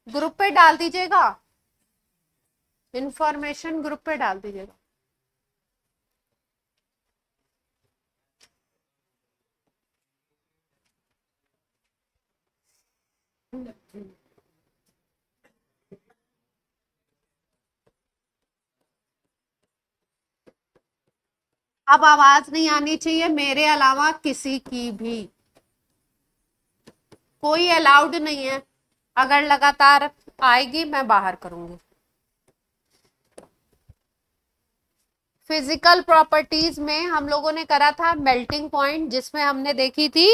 Group पे डाल दीजिएगा, इंफॉर्मेशन ग्रुप पे डाल दीजिएगा। अब आवाज नहीं आनी चाहिए मेरे अलावा किसी की भी, कोई अलाउड नहीं है। अगर लगातार आएगी मैं बाहर करूंगी। फिजिकल प्रॉपर्टीज में हम लोगों ने करा था मेल्टिंग पॉइंट, जिसमें हमने देखी थी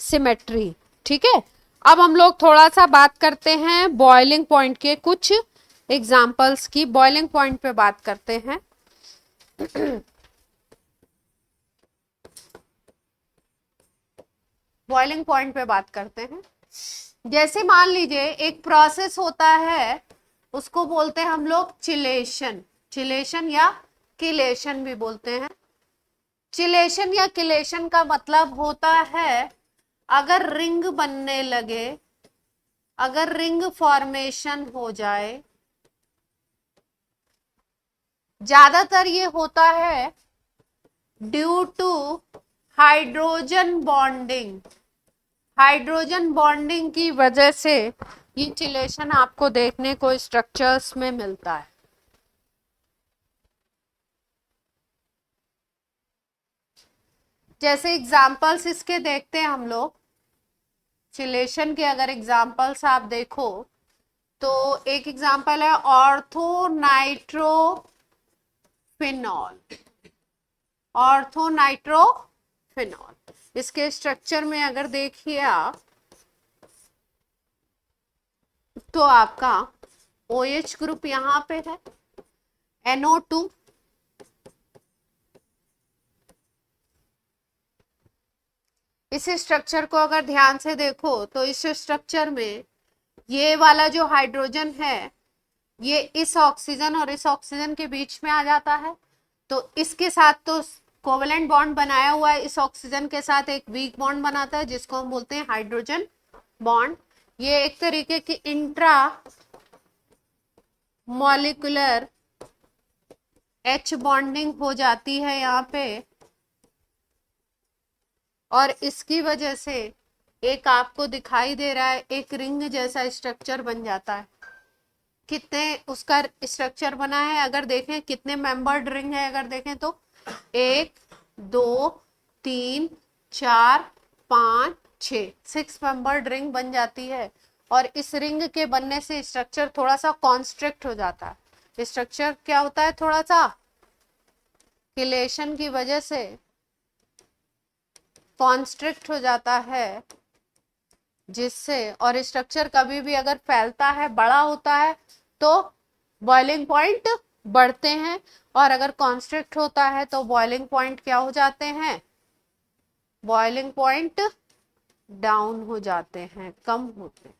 सिमेट्री। ठीक है, अब हम लोग थोड़ा सा बात करते हैं बॉइलिंग पॉइंट के कुछ एग्जांपल्स की। बॉइलिंग पॉइंट पे बात करते हैं। बॉइलिंग पॉइंट पे बात करते हैं। जैसे मान लीजिए एक प्रोसेस होता है, उसको बोलते हैं हम लोग चिलेशन। चिलेशन या किलेशन भी बोलते हैं। चिलेशन या किलेशन का मतलब होता है अगर रिंग बनने लगे, अगर रिंग फॉर्मेशन हो जाए, ज्यादातर ये होता है due to hydrogen bonding. Hydrogen bonding की वजह से ये चिलेशन आपको देखने को स्ट्रक्चर्स में मिलता है। जैसे एग्जांपल्स इसके देखते हैं हम लोग। चिलेशन के अगर एग्जांपल्स आप देखो तो एक एग्जांपल है ऑर्थो नाइट्रोफिनॉल। ऑर्थो नाइट्रोफिनॉल, इसके स्ट्रक्चर में अगर देखिए आप तो आपका OH ग्रुप यहां पे है, NO2, इस स्ट्रक्चर को अगर ध्यान से देखो तो इस स्ट्रक्चर में ये वाला जो हाइड्रोजन है ये इस ऑक्सीजन और इस ऑक्सीजन के बीच में आ जाता है, तो इसके साथ तो कोवेलेंट बॉन्ड बनाया हुआ है, इस ऑक्सीजन के साथ एक वीक बॉन्ड बनाता है जिसको हम बोलते हैं हाइड्रोजन बॉन्ड। ये एक तरीके की इंट्रा मॉलिक्यूलर H बॉन्डिंग हो जाती है यहाँ पे, और इसकी वजह से एक आपको दिखाई दे रहा है एक रिंग जैसा स्ट्रक्चर बन जाता है। कितने उसका स्ट्रक्चर बना है अगर देखें, कितने मेंबर्ड रिंग है अगर देखें तो 1 2 3 4 5 6, 6 मेंबर्ड रिंग बन जाती है। और इस रिंग के बनने से स्ट्रक्चर थोड़ा सा कॉन्स्ट्रिक्ट हो जाता है। स्ट्रक्चर क्या होता है, थोड़ा सा किलेशन की वजह से कॉन्स्ट्रिक्ट हो जाता है, जिससे और स्ट्रक्चर कभी भी अगर फैलता है, बड़ा होता है तो बॉइलिंग पॉइंट बढ़ते हैं, और अगर कॉन्स्ट्रिक्ट होता है तो बॉइलिंग पॉइंट क्या हो जाते हैं, बॉइलिंग पॉइंट डाउन हो जाते हैं, कम होते हैं।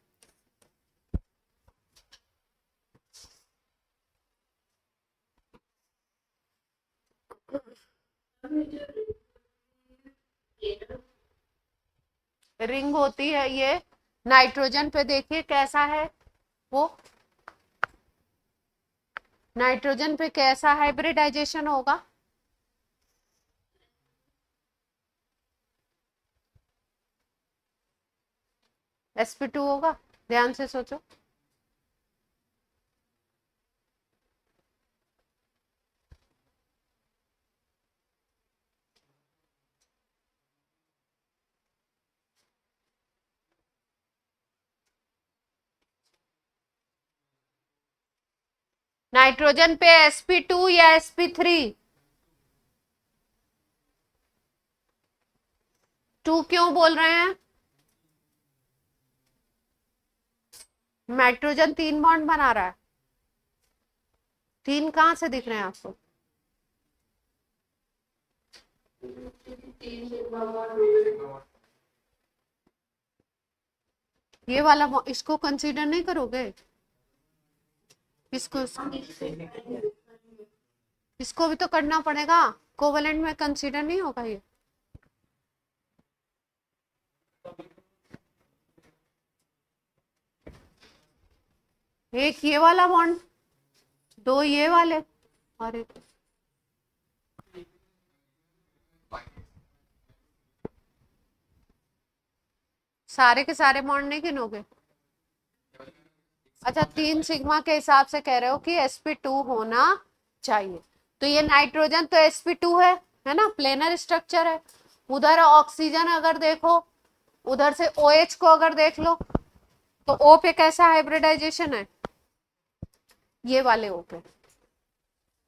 रिंग होती है ये, नाइट्रोजन पे देखिए कैसा है वो, नाइट्रोजन पे कैसा हाइब्रिडाइजेशन होगा, sp2 होगा। ध्यान से सोचो। नाइट्रोजन पे sp2 या sp3, 2 क्यों बोल रहे हैं, नाइट्रोजन 3 बॉन्ड बना रहा है। 3 कहां से दिख रहे हैं आपको, ये वाला इसको कंसीडर नहीं करोगे, इसको इसको भी तो करना पड़ेगा, कोवेलेंट में कंसीडर नहीं होगा ये। एक ये वाला बॉन्ड, दो ये वाले, और एक सारे के सारे बॉन्ड नहीं गिनोगे? अच्छा, 3 सिग्मा के हिसाब से कह रहे हो कि sp2 होना चाहिए। तो ये नाइट्रोजन तो sp2 है ना, प्लेनर स्ट्रक्चर है। उधर ऑक्सीजन अगर देखो, उधर से OH को अगर देख लो, तो O पे कैसा हाइब्रिडाइजेशन है, ये वाले O पे,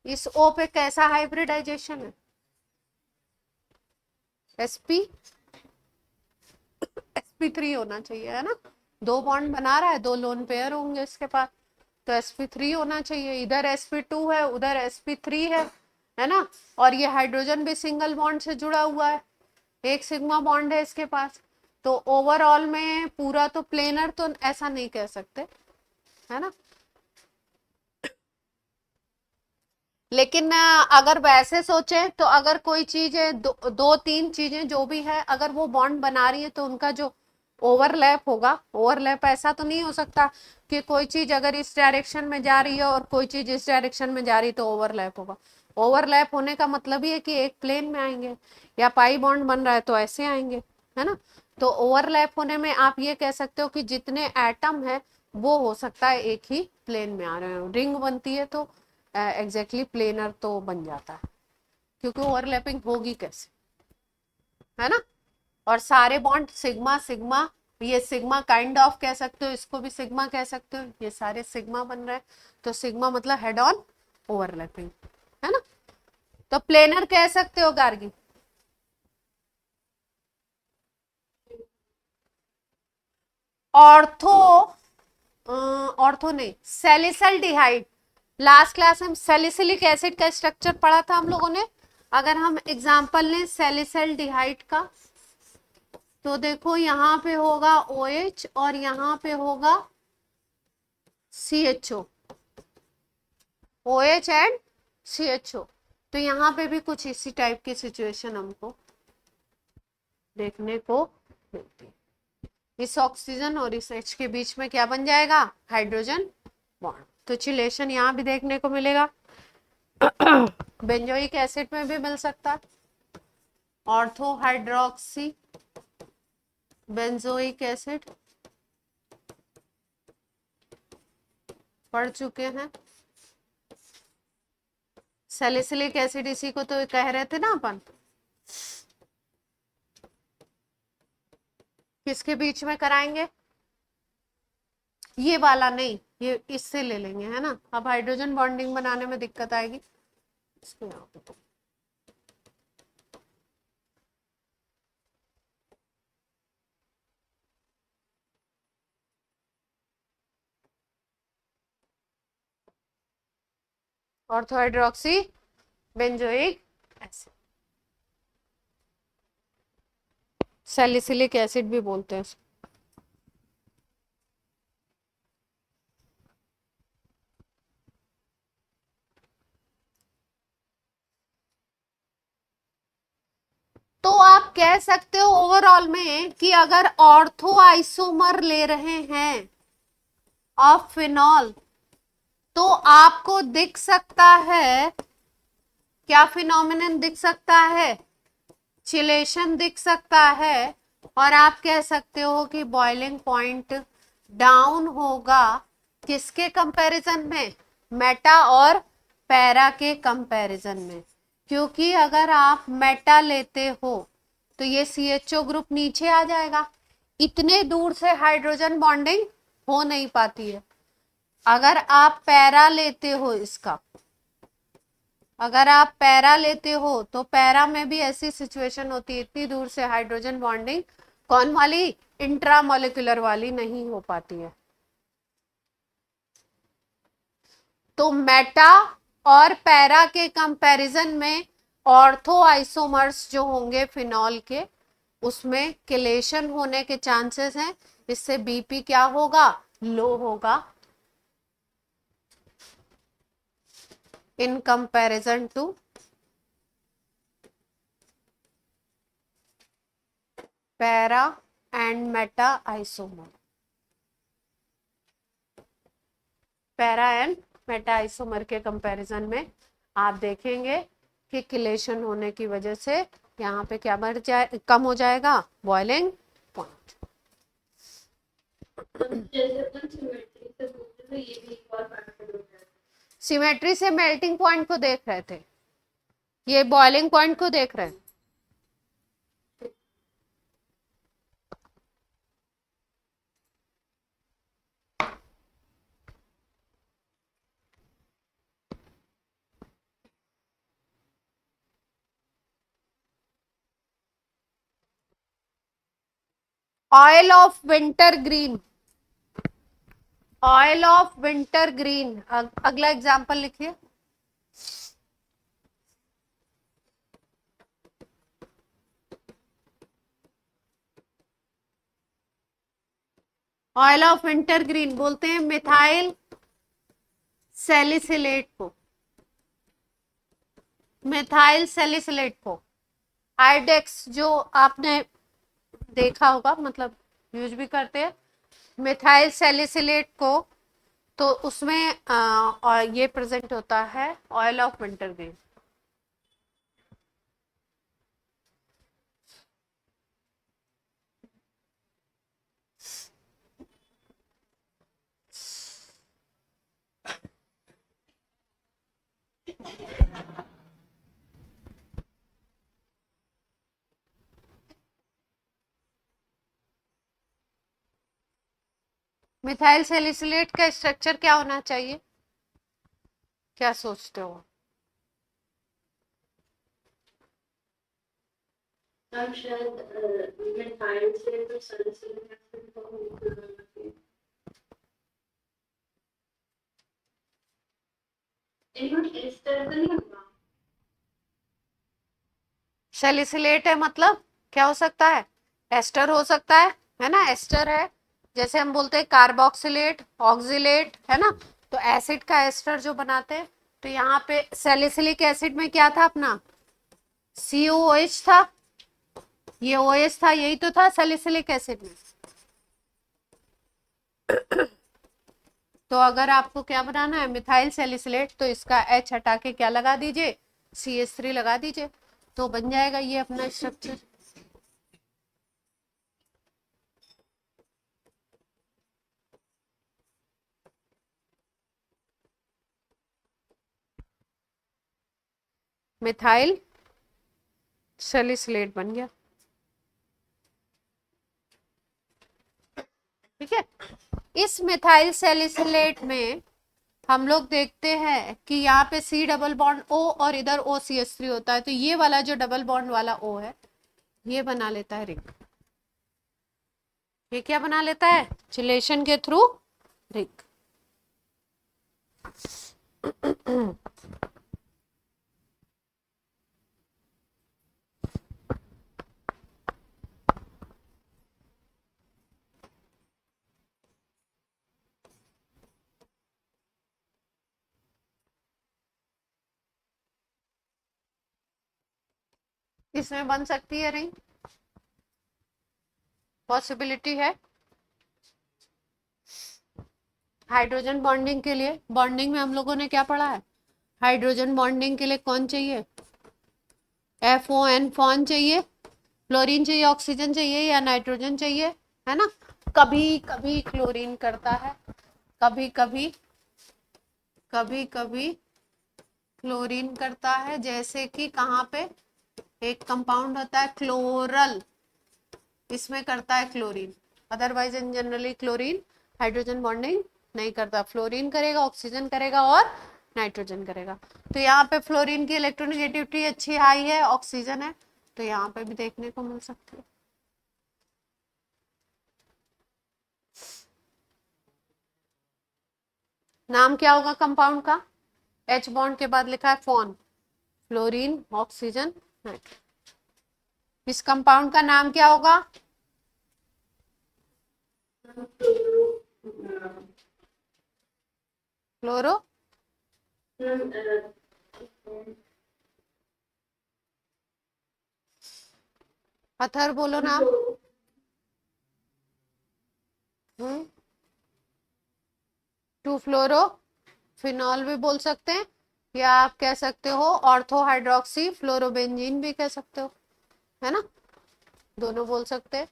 इस O पे कैसा हाइब्रिडाइजेशन है, sp3 होना चाहिए, है ना। दो बॉन्ड बना रहा है, दो लोन पेयर होंगे इसके पास, तो sp3 होना चाहिए। इधर sp2 है, उधर sp3 है ना। और ये हाइड्रोजन भी सिंगल बॉन्ड से जुड़ा हुआ है, एक सिग्मा बॉन्ड है इसके पास। तो ओवरऑल में पूरा तो प्लेनर तो ऐसा नहीं कह सकते, है ना। लेकिन अगर वैसे सोचे तो अगर कोई चीज है, दो तीन चीजें जो भी है, अगर वो बॉन्ड बना रही है तो उनका जो ओवरलैप होगा, ओवरलैप ऐसा तो नहीं हो सकता कि कोई चीज अगर इस डायरेक्शन में जा रही है और कोई चीज इस डायरेक्शन में जा रही है तो ओवरलैप होगा। ओवरलैप होने का मतलब ही है कि एक प्लेन में आएंगे, या पाई बॉन्ड बन रहा है तो ऐसे आएंगे, है ना। तो ओवरलैप होने में आप ये कह सकते हो कि जितने एटम है वो हो सकता है एक ही प्लेन में आ रहे हो। रिंग बनती है तो एग्जैक्टली प्लेनर तो बन जाता है, क्योंकि ओवरलैपिंग होगी कैसे, है ना। और सारे बॉन्ड सिग्मा सिग्मा, ये सिग्मा काइंड ऑफ कह सकते हो, इसको भी सिग्मा कह सकते हो, ये सारे सिग्मा बन रहे हैं। तो सिग्मा मतलब हेड ऑन ओवरलैपिंग, है ना। तो प्लेनर कह सकते हो गार्गी। ऑर्थो, ऑर्थो नहीं, सैलिसल्डिहाइड। लास्ट क्लास में सैलिसिलिक एसिड का स्ट्रक्चर पढ़ा था हम लोगों ने। अगर हम एग्जांपल लें सैलिसल्डिहाइड का, तो देखो यहाँ पे होगा OH और यहाँ पे होगा CHO, OH एंड CHO। तो यहाँ पे भी कुछ इसी टाइप की सिचुएशन हमको देखने को मिलती है। इस ऑक्सीजन और इस H के बीच में क्या बन जाएगा, हाइड्रोजन बॉन्ड। तो चिलेशन यहाँ भी देखने को मिलेगा। बेंजोइक एसिड में भी मिल सकता है, ऑर्थो हाइड्रोक्सी बेंजोइक एसिड पढ़ चुके हैं। सैलिसिलिक एसिड इसी को तो कह रहे थे ना अपन, किसके बीच में कराएंगे, ये वाला नहीं, ये इससे ले लेंगे, है ना। अब हाइड्रोजन बॉन्डिंग बनाने में दिक्कत आएगी, इसको यहाँ पे तो। Ortho hydroxy benzoic acid, salicylic acid भी बोलते हैं। तो आप कह सकते हो ओवरऑल में कि अगर ऑर्थो आइसोमर ले रहे हैं ऑफ फिनॉल, तो आपको दिख सकता है क्या, फिनोमिनन दिख सकता है, चिलेशन दिख सकता है। और आप कह सकते हो कि बॉइलिंग पॉइंट डाउन होगा, किसके कंपैरिजन में, मेटा और पैरा के कंपैरिजन में। क्योंकि अगर आप मेटा लेते हो तो ये CHO ग्रुप नीचे आ जाएगा, इतने दूर से हाइड्रोजन बॉन्डिंग हो नहीं पाती है। अगर आप पैरा लेते हो इसका, अगर आप पैरा लेते हो तो पैरा में भी ऐसी सिचुएशन होती है, इतनी दूर से हाइड्रोजन बॉन्डिंग कौन वाली, इंट्रामोलिकुलर वाली नहीं हो पाती है। तो मेटा और पैरा के कंपैरिजन में ऑर्थो आइसोमर्स जो होंगे फिनॉल के, उसमें किलेशन होने के चांसेस हैं। इससे BP क्या होगा, लो होगा in comparison to para and meta isomer. Para and meta isomer के कंपैरिजन में आप देखेंगे कि किलेशन होने की वजह से यहाँ पे क्या बढ़ जाए, कम हो जाएगा बॉइलिंग पॉइंट। सिमेट्री से मेल्टिंग पॉइंट को देख रहे थे, ये बॉइलिंग पॉइंट को देख रहे हैं। Oil of winter green, oil of winter green, अगला एग्जांपल लिखिए। ऑयल ऑफ विंटर ग्रीन बोलते हैं मिथाइल सैलिसिलेट को, मिथाइल सैलिसिलेट को। आइडेक्स जो आपने देखा होगा, मतलब यूज भी करते हैं मिथाइल सैलिसिलेट को, तो उसमें और ये प्रेजेंट होता है oil of winter green. Methyl salicylate का स्ट्रक्चर क्या होना चाहिए, क्या सोचते हो? मिथाइल से तो सैलिसिलिक एसिड को सैलिसिलेट है मतलब क्या हो सकता है, एस्टर हो सकता है ना, एस्टर है। जैसे हम बोलते हैं कार्बोक्सिलेट, ऑक्सिलेट, है ना, तो एसिड का एस्टर जो बनाते हैं। तो यहाँ पे सैलिसिलिक एसिड में क्या था अपना, COOH था, ये OH था, यही तो था सैलिसिलिक एसिड में। तो अगर आपको क्या बनाना है मिथाइल सैलिसिलेट, तो इसका H हटा के क्या लगा दीजिए, CH3 लगा दीजिए, तो बन जाएगा ये अपना स्ट्रक्चर। मिथाइल सैलिसिलेट बन गया, ठीक है। इस मिथाइल सैलिसिलेट में हम लोग देखते हैं कि यहाँ पे C डबल बॉन्ड O और इधर OCH3 होता है, तो ये वाला जो डबल बॉन्ड वाला O है ये बना लेता है रिंग। ये क्या बना लेता है, चिलेशन के थ्रू रिंग। इसमें बन सकती है रिंग, पॉसिबिलिटी है। हाइड्रोजन बॉन्डिंग के लिए, बॉन्डिंग में हम लोगों ने क्या पढ़ा है, हाइड्रोजन बॉन्डिंग के लिए कौन चाहिए, FON फॉन चाहिए, फ्लोरीन चाहिए, ऑक्सीजन चाहिए या नाइट्रोजन चाहिए, है ना। कभी कभी क्लोरीन करता है, कभी कभी क्लोरीन करता है। जैसे कि कहाँ पे एक कंपाउंड होता है क्लोरल, इसमें करता है chlorine, otherwise in generally chlorine hydrogen bonding नहीं करता। फ्लोरीन करेगा, ऑक्सीजन करेगा और नाइट्रोजन करेगा। तो यहाँ पे फ्लोरीन की इलेक्ट्रोनेगेटिविटी अच्छी हाई है, ऑक्सीजन है, तो यहाँ पे भी देखने को मिल सकती है। नाम क्या होगा कंपाउंड का, H बॉन्ड के बाद लिखा है फॉन, फ्लोरीन, ऑक्सीजन, नाइट्रोजन। इस कंपाउंड का नाम क्या होगा, क्लोरो, पत्थर बोलो नाम। 2 फ्लोरो फिनॉल भी बोल सकते हैं, या आप कह सकते हो ऑर्थो हाइड्रोक्सी फ्लोरोबेंजीन भी कह सकते हो, है ना, दोनों बोल सकते हैं।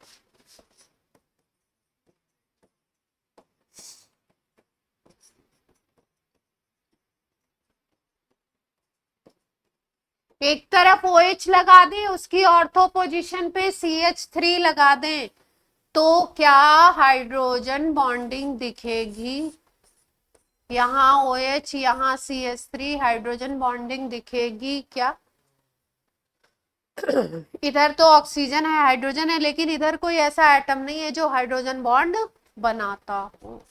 एक तरफ OH लगा दें, उसकी ऑर्थो पोजीशन पे CH3 लगा दें, तो क्या हाइड्रोजन बॉन्डिंग दिखेगी? यहाँ OH, यहाँ CH3, हाइड्रोजन बॉन्डिंग दिखेगी क्या? इधर तो ऑक्सीजन है, हाइड्रोजन है, लेकिन इधर कोई ऐसा एटम नहीं है जो हाइड्रोजन बॉन्ड बनाता हो।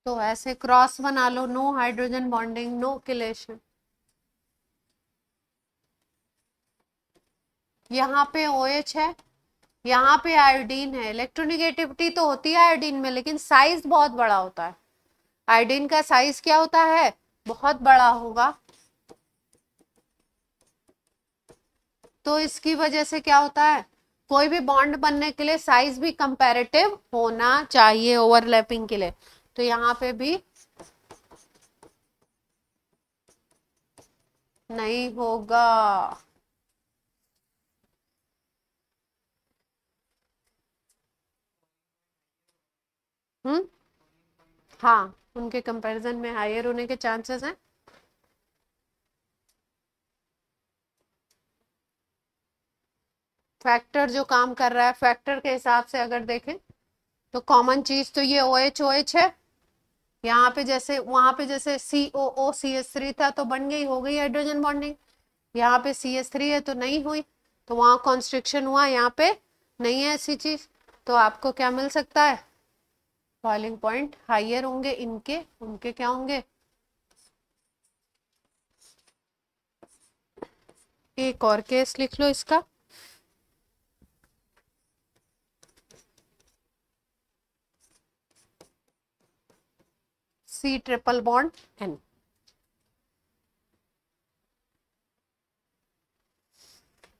तो ऐसे क्रॉस बना लो, no hydrogen bonding, no chelation. यहाँ पे OH है, यहाँ पे आयोडीन है। इलेक्ट्रोनिगेटिविटी तो होती है आयोडीन में, लेकिन साइज बहुत बड़ा होता है। आयोडीन का साइज क्या होता है? बहुत बड़ा होगा। तो इसकी वजह से क्या होता है, कोई भी बॉन्ड बनने के लिए साइज भी कंपैरेटिव होना चाहिए ओवरलैपिंग के लिए। तो यहाँ पे भी नहीं होगा। हम्म, हाँ, उनके कंपैरिजन में हायर होने के चांसेस हैं। फैक्टर जो काम कर रहा है, फैक्टर के हिसाब से अगर देखें तो कॉमन चीज तो ये OH OH है। यहाँ पे जैसे, वहां पे जैसे COO CH3 था तो बन गई, हो गई हाइड्रोजन बॉन्डिंग। यहाँ पे CH3 है तो नहीं हुई, तो वहां कॉन्स्ट्रिक्शन हुआ, यहाँ पे नहीं है ऐसी चीज। तो आपको क्या मिल सकता है? बॉइलिंग पॉइंट हाइयर होंगे इनके, उनके क्या होंगे? एक और केस लिख लो इसका। C triple bond N।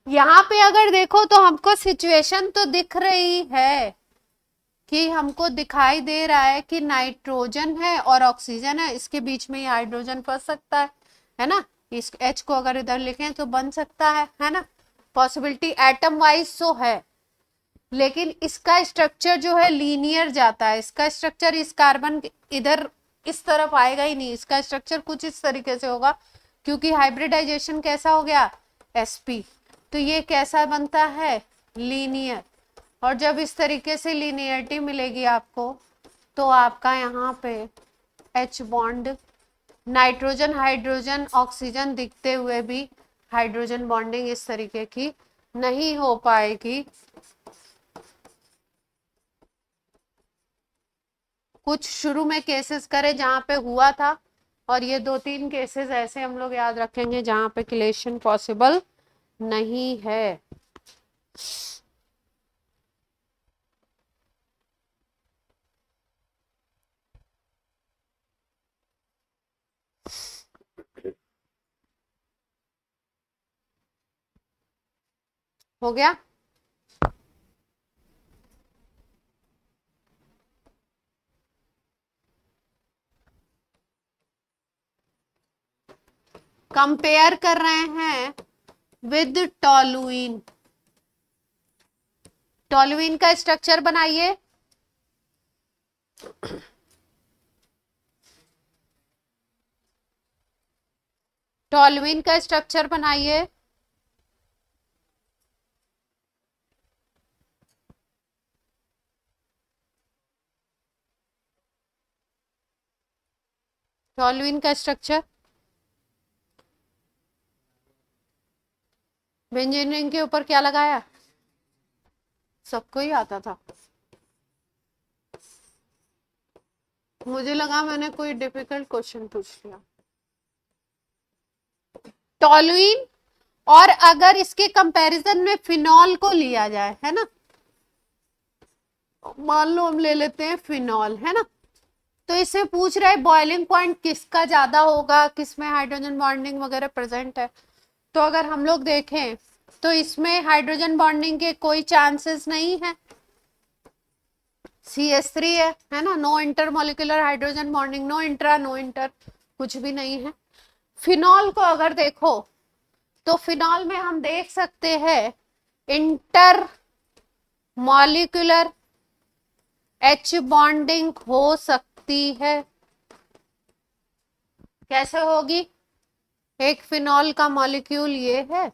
यहाँ पे अगर देखो तो हमको सिचुएशन तो दिख रही है कि हमको दिखाई दे रहा है कि नाइट्रोजन है और ऑक्सीजन है, इसके बीच में ही हाइड्रोजन फंस सकता है ना। इस H को अगर इधर लिखें तो बन सकता है ना। पॉसिबिलिटी एटम वाइज तो है, लेकिन इसका स्ट्रक्चर जो है लीनियर जाता है। इसका स्ट्रक्चर इस कार्बन इधर इस तरफ आएगा ही नहीं, इसका स्ट्रक्चर कुछ इस तरीके से होगा, क्योंकि हाइब्रिडाइजेशन कैसा हो गया? sp। तो ये कैसा बनता है? लीनियर। और जब इस तरीके से लीनियरिटी मिलेगी आपको, तो आपका यहाँ पे H bond, nitrogen hydrogen oxygen दिखते हुए भी हाइड्रोजन बॉन्डिंग इस तरीके की नहीं हो पाएगी। कुछ शुरू में केसेस करे जहां पे हुआ था, और ये 2-3 केसेस ऐसे हम लोग याद रखेंगे जहां पे किलेशन पॉसिबल नहीं है। हो गया? कंपेयर कर रहे हैं विद टॉलुइन। टॉलुइन का स्ट्रक्चर बनाइए। टॉलुइन का स्ट्रक्चर बनाइए। टॉलुइन का स्ट्रक्चर बेंजीन के ऊपर क्या लगाया? सबको ही आता था। मुझे लगा मैंने कोई डिफिकल्ट क्वेश्चन पूछ लिया। टॉलुइन और अगर इसके कंपैरिजन में फिनॉल को लिया जाए, है ना, मान लो हम ले लेते हैं फिनॉल, है ना, तो इससे पूछ रहा है बॉइलिंग पॉइंट किसका ज्यादा होगा, किसमें हाइड्रोजन बॉन्डिंग वगैरह प्रेजेंट है। तो अगर हम लोग देखें तो इसमें हाइड्रोजन बॉन्डिंग के कोई चांसेस नहीं है, CH3 है ना, no intermolecular hydrogen bonding, no intra no inter, कुछ भी नहीं है। फिनॉल को अगर देखो तो फिनॉल में हम देख सकते हैं इंटर मॉलिक्यूलर H बॉन्डिंग हो सकती है। कैसे होगी? एक फिनॉल का मॉलिक्यूल ये है,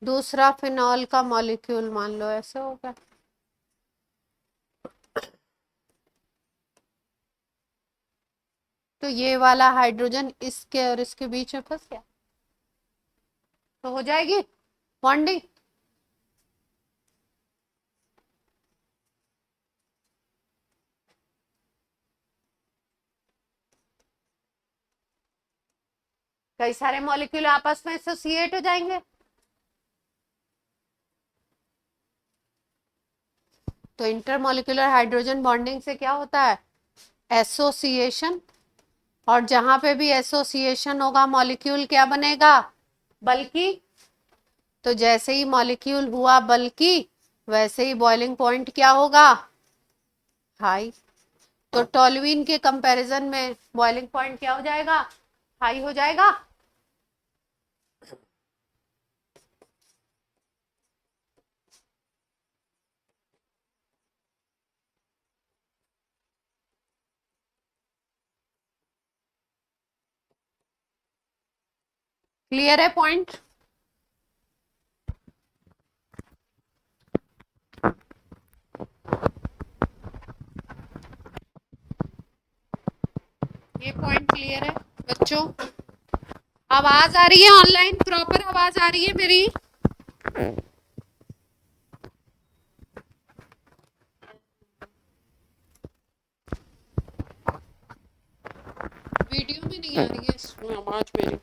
दूसरा फिनॉल का मॉलिक्यूल मान लो ऐसे होगा, तो ये वाला हाइड्रोजन इसके और इसके बीच में फंस गया, तो हो जाएगी बॉन्डिंग। कई सारे मॉलिक्यूल आपस में एसोसिएट हो जाएंगे, तो इंटरमॉलिक्यूलर हाइड्रोजन बॉन्डिंग से क्या होता है? एसोसिएशन। और जहां पे भी एसोसिएशन होगा मॉलिक्यूल क्या बनेगा? बल्कि। तो जैसे ही मॉलिक्यूल हुआ बल्कि, वैसे ही बॉइलिंग पॉइंट क्या होगा? हाई। तो टॉल्यूइन के कंपैरिजन में बॉइलिंग पॉइंट क्या हो जाएगा? हाई हो जाएगा। क्लियर है पॉइंट? ये पॉइंट क्लियर है बच्चों? आवाज आ रही है ऑनलाइन? प्रॉपर आवाज आ रही है मेरी? वीडियो में नहीं आ रही है इसमें आवाज मेरी।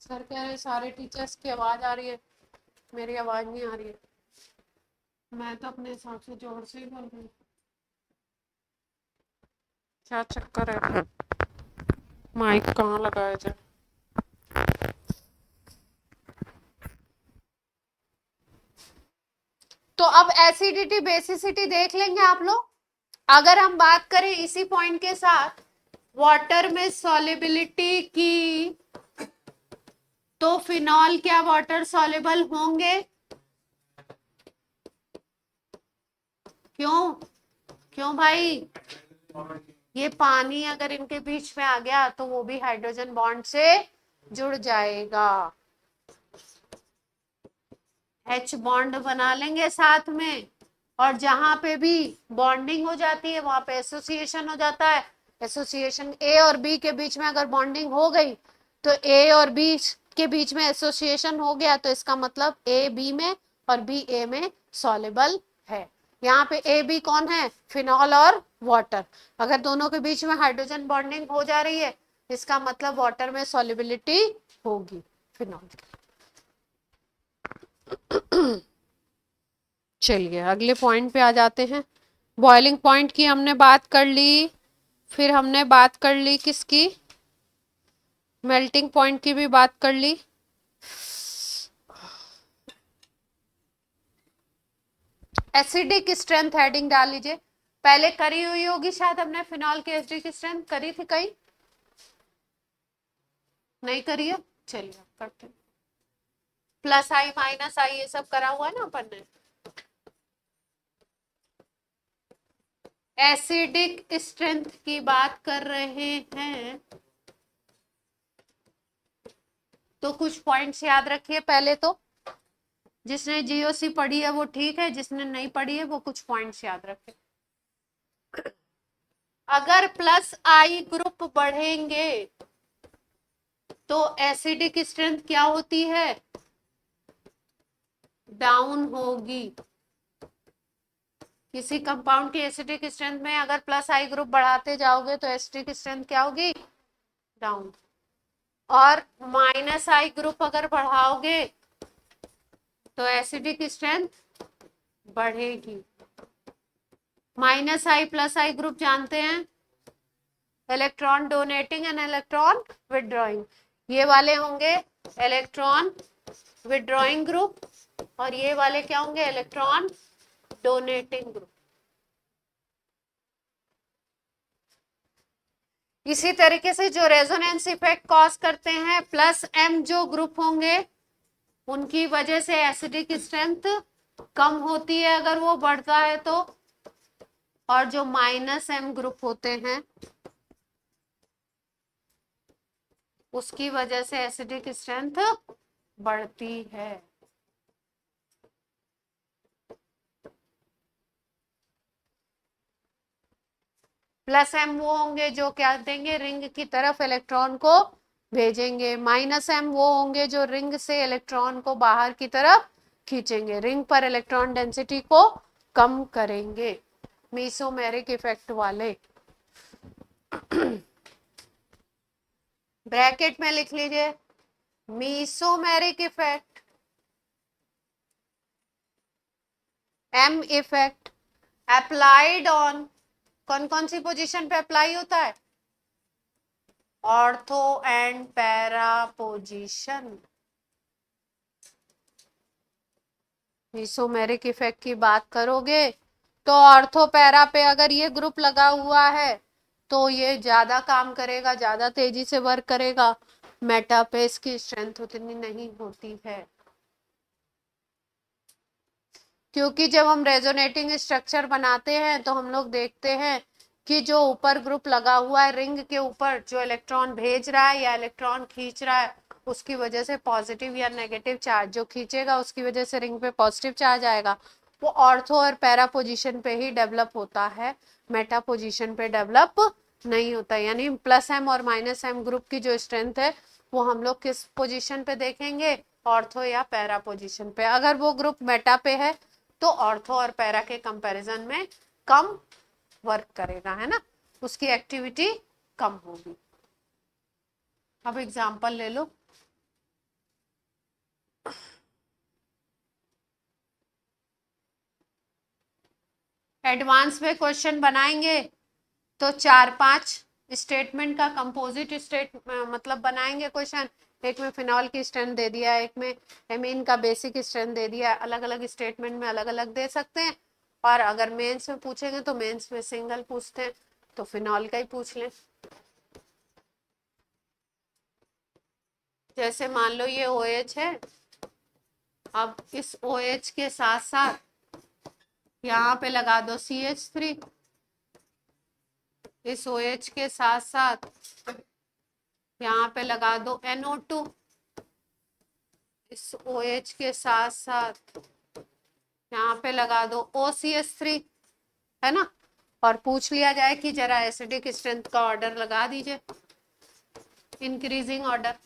सर कह रहे सारे टीचर्स की आवाज आ रही है, मेरी आवाज नहीं आ रही है। मैं तो अपने हिसाब से जोर से ही बोल रही हूँ। क्या चक्कर है? माइक कहाँ लगाया जाए? तो अब एसिडिटी बेसिसिटी देख लेंगे आप लोग। अगर हम बात करें इसी पॉइंट के साथ वाटर में सॉल्युबिलिटी की, तो फिनॉल क्या वाटर सॉल्युबल होंगे? क्यों? क्यों भाई? ये पानी अगर इनके बीच में आ गया तो वो भी हाइड्रोजन बॉन्ड से जुड़ जाएगा, H बॉन्ड बना लेंगे साथ में, और जहां पे भी बॉन्डिंग हो जाती है वहां पे एसोसिएशन हो जाता है। एसोसिएशन A और B के बीच में अगर बॉन्डिंग हो गई तो A और B के बीच में एसोसिएशन हो गया, तो इसका मतलब A B में और B A में सॉल्युबल है। यहाँ पे A B कौन है? फिनॉल और वाटर। अगर दोनों के बीच में हाइड्रोजन बॉन्डिंग हो जा रही है, इसका मतलब वाटर में सॉल्युबिलिटी होगी फिनॉल की। चलिए अगले पॉइंट पे आ जाते हैं। बॉइलिंग पॉइंट की हमने बात कर ली, फिर हमने बात कर ली किसकी? मेल्टिंग पॉइंट की भी बात कर ली। एसिडिक स्ट्रेंथ हेडिंग डाल लीजिए। पहले करी हुई होगी शायद हमने फिनॉल की एसिडिक स्ट्रेंथ, करी थी कहीं? नहीं करी है? चलिए करते हैं। प्लस आई माइनस आई ये सब करा हुआ है ना अपन ने। एसिडिक स्ट्रेंथ की बात कर रहे हैं तो कुछ पॉइंट्स याद रखिए। पहले तो जिसने जीओसी पढ़ी है वो ठीक है, जिसने नहीं पढ़ी है वो कुछ पॉइंट्स याद रखे। अगर प्लस आई ग्रुप बढ़ेंगे तो एसिडिक स्ट्रेंथ क्या होती है? डाउन होगी। किसी कंपाउंड की एसिडिक स्ट्रेंथ में अगर प्लस आई ग्रुप बढ़ाते जाओगे तो एसिडिक स्ट्रेंथ क्या होगी? डाउन। और माइनस आई ग्रुप अगर बढ़ाओगे तो एसिडिक स्ट्रेंथ बढ़ेगी। माइनस आई प्लस आई ग्रुप जानते हैं, electron donating and electron withdrawing. ये वाले होंगे इलेक्ट्रॉन विदड्रॉइंग ग्रुप और ये वाले क्या होंगे, इलेक्ट्रॉन डोनेटिंग ग्रुप। इसी तरीके से जो रेजोनेंस इफेक्ट कॉज करते हैं, प्लस एम जो ग्रुप होंगे उनकी वजह से एसिडिक स्ट्रेंथ कम होती है अगर वो बढ़ता है तो, और जो माइनस एम ग्रुप होते हैं उसकी वजह से एसिडिक स्ट्रेंथ बढ़ती है। प्लस एम वो होंगे जो क्या देंगे, रिंग की तरफ इलेक्ट्रॉन को भेजेंगे। माइनस एम वो होंगे जो रिंग से इलेक्ट्रॉन को बाहर की तरफ खींचेंगे, रिंग पर इलेक्ट्रॉन डेंसिटी को कम करेंगे, मीसोमेरिक इफेक्ट वाले। ब्रैकेट में लिख लीजिए, mesomeric effect, M effect applied on, कौन कौन सी पोजीशन पे अप्लाई होता है, ortho and para position. Mesomeric effect की बात करोगे तो ऑर्थो पैरा पे अगर ये ग्रुप लगा हुआ है तो ये ज्यादा काम करेगा, ज्यादा तेजी से वर्क करेगा। मेटा पे इसकी स्ट्रेंथ उतनी नहीं होती है, क्योंकि जब हम रेजोनेटिंग स्ट्रक्चर बनाते हैं तो हम लोग देखते हैं कि जो ऊपर ग्रुप लगा हुआ है रिंग के ऊपर, जो इलेक्ट्रॉन भेज रहा है या इलेक्ट्रॉन खींच रहा है, उसकी वजह से पॉजिटिव या नेगेटिव चार्ज, जो खींचेगा उसकी वजह से रिंग पे पॉजिटिव चार्ज आएगा, वो ऑर्थो और पैरा पोजीशन पे ही डेवलप होता है, मेटा पोजीशन पे डेवलप नहीं होता। यानी प्लस एम और माइनस एम ग्रुप की जो स्ट्रेंथ है वो हम लोग किस पोजीशन पे देखेंगे, ऑर्थो या पैरा पोजीशन पे। अगर वो ग्रुप मेटा पे है तो ऑर्थो और पैरा के कंपैरिजन में कम वर्क करेगा, है ना, उसकी एक्टिविटी कम होगी। अब एग्जांपल ले लो, एडवांस में क्वेश्चन बनाएंगे तो 4-5 स्टेटमेंट का कंपोजिट स्टेट मतलब बनाएंगे क्वेश्चन। एक में फिनॉल की स्ट्रेंथ दे दिया है, एक में एमीन का बेसिक स्ट्रेंथ दे दिया है, अलग अलग स्टेटमेंट में अलग अलग दे सकते हैं। और अगर मेंस में पूछेंगे तो मेंस में सिंगल पूछते हैं, तो फिनॉल का ही पूछ लें। जैसे मान लो ये OH है, अब इस OH के साथ साथ यहाँ पे लगा दो CH3, इस OH के साथ साथ यहाँ पे लगा दो NO2, इस OH के साथ साथ यहाँ पे लगा दो OCH3, है ना। और पूछ लिया जाए कि जरा एसिडिक स्ट्रेंथ का ऑर्डर लगा दीजिए, इंक्रीजिंग ऑर्डर।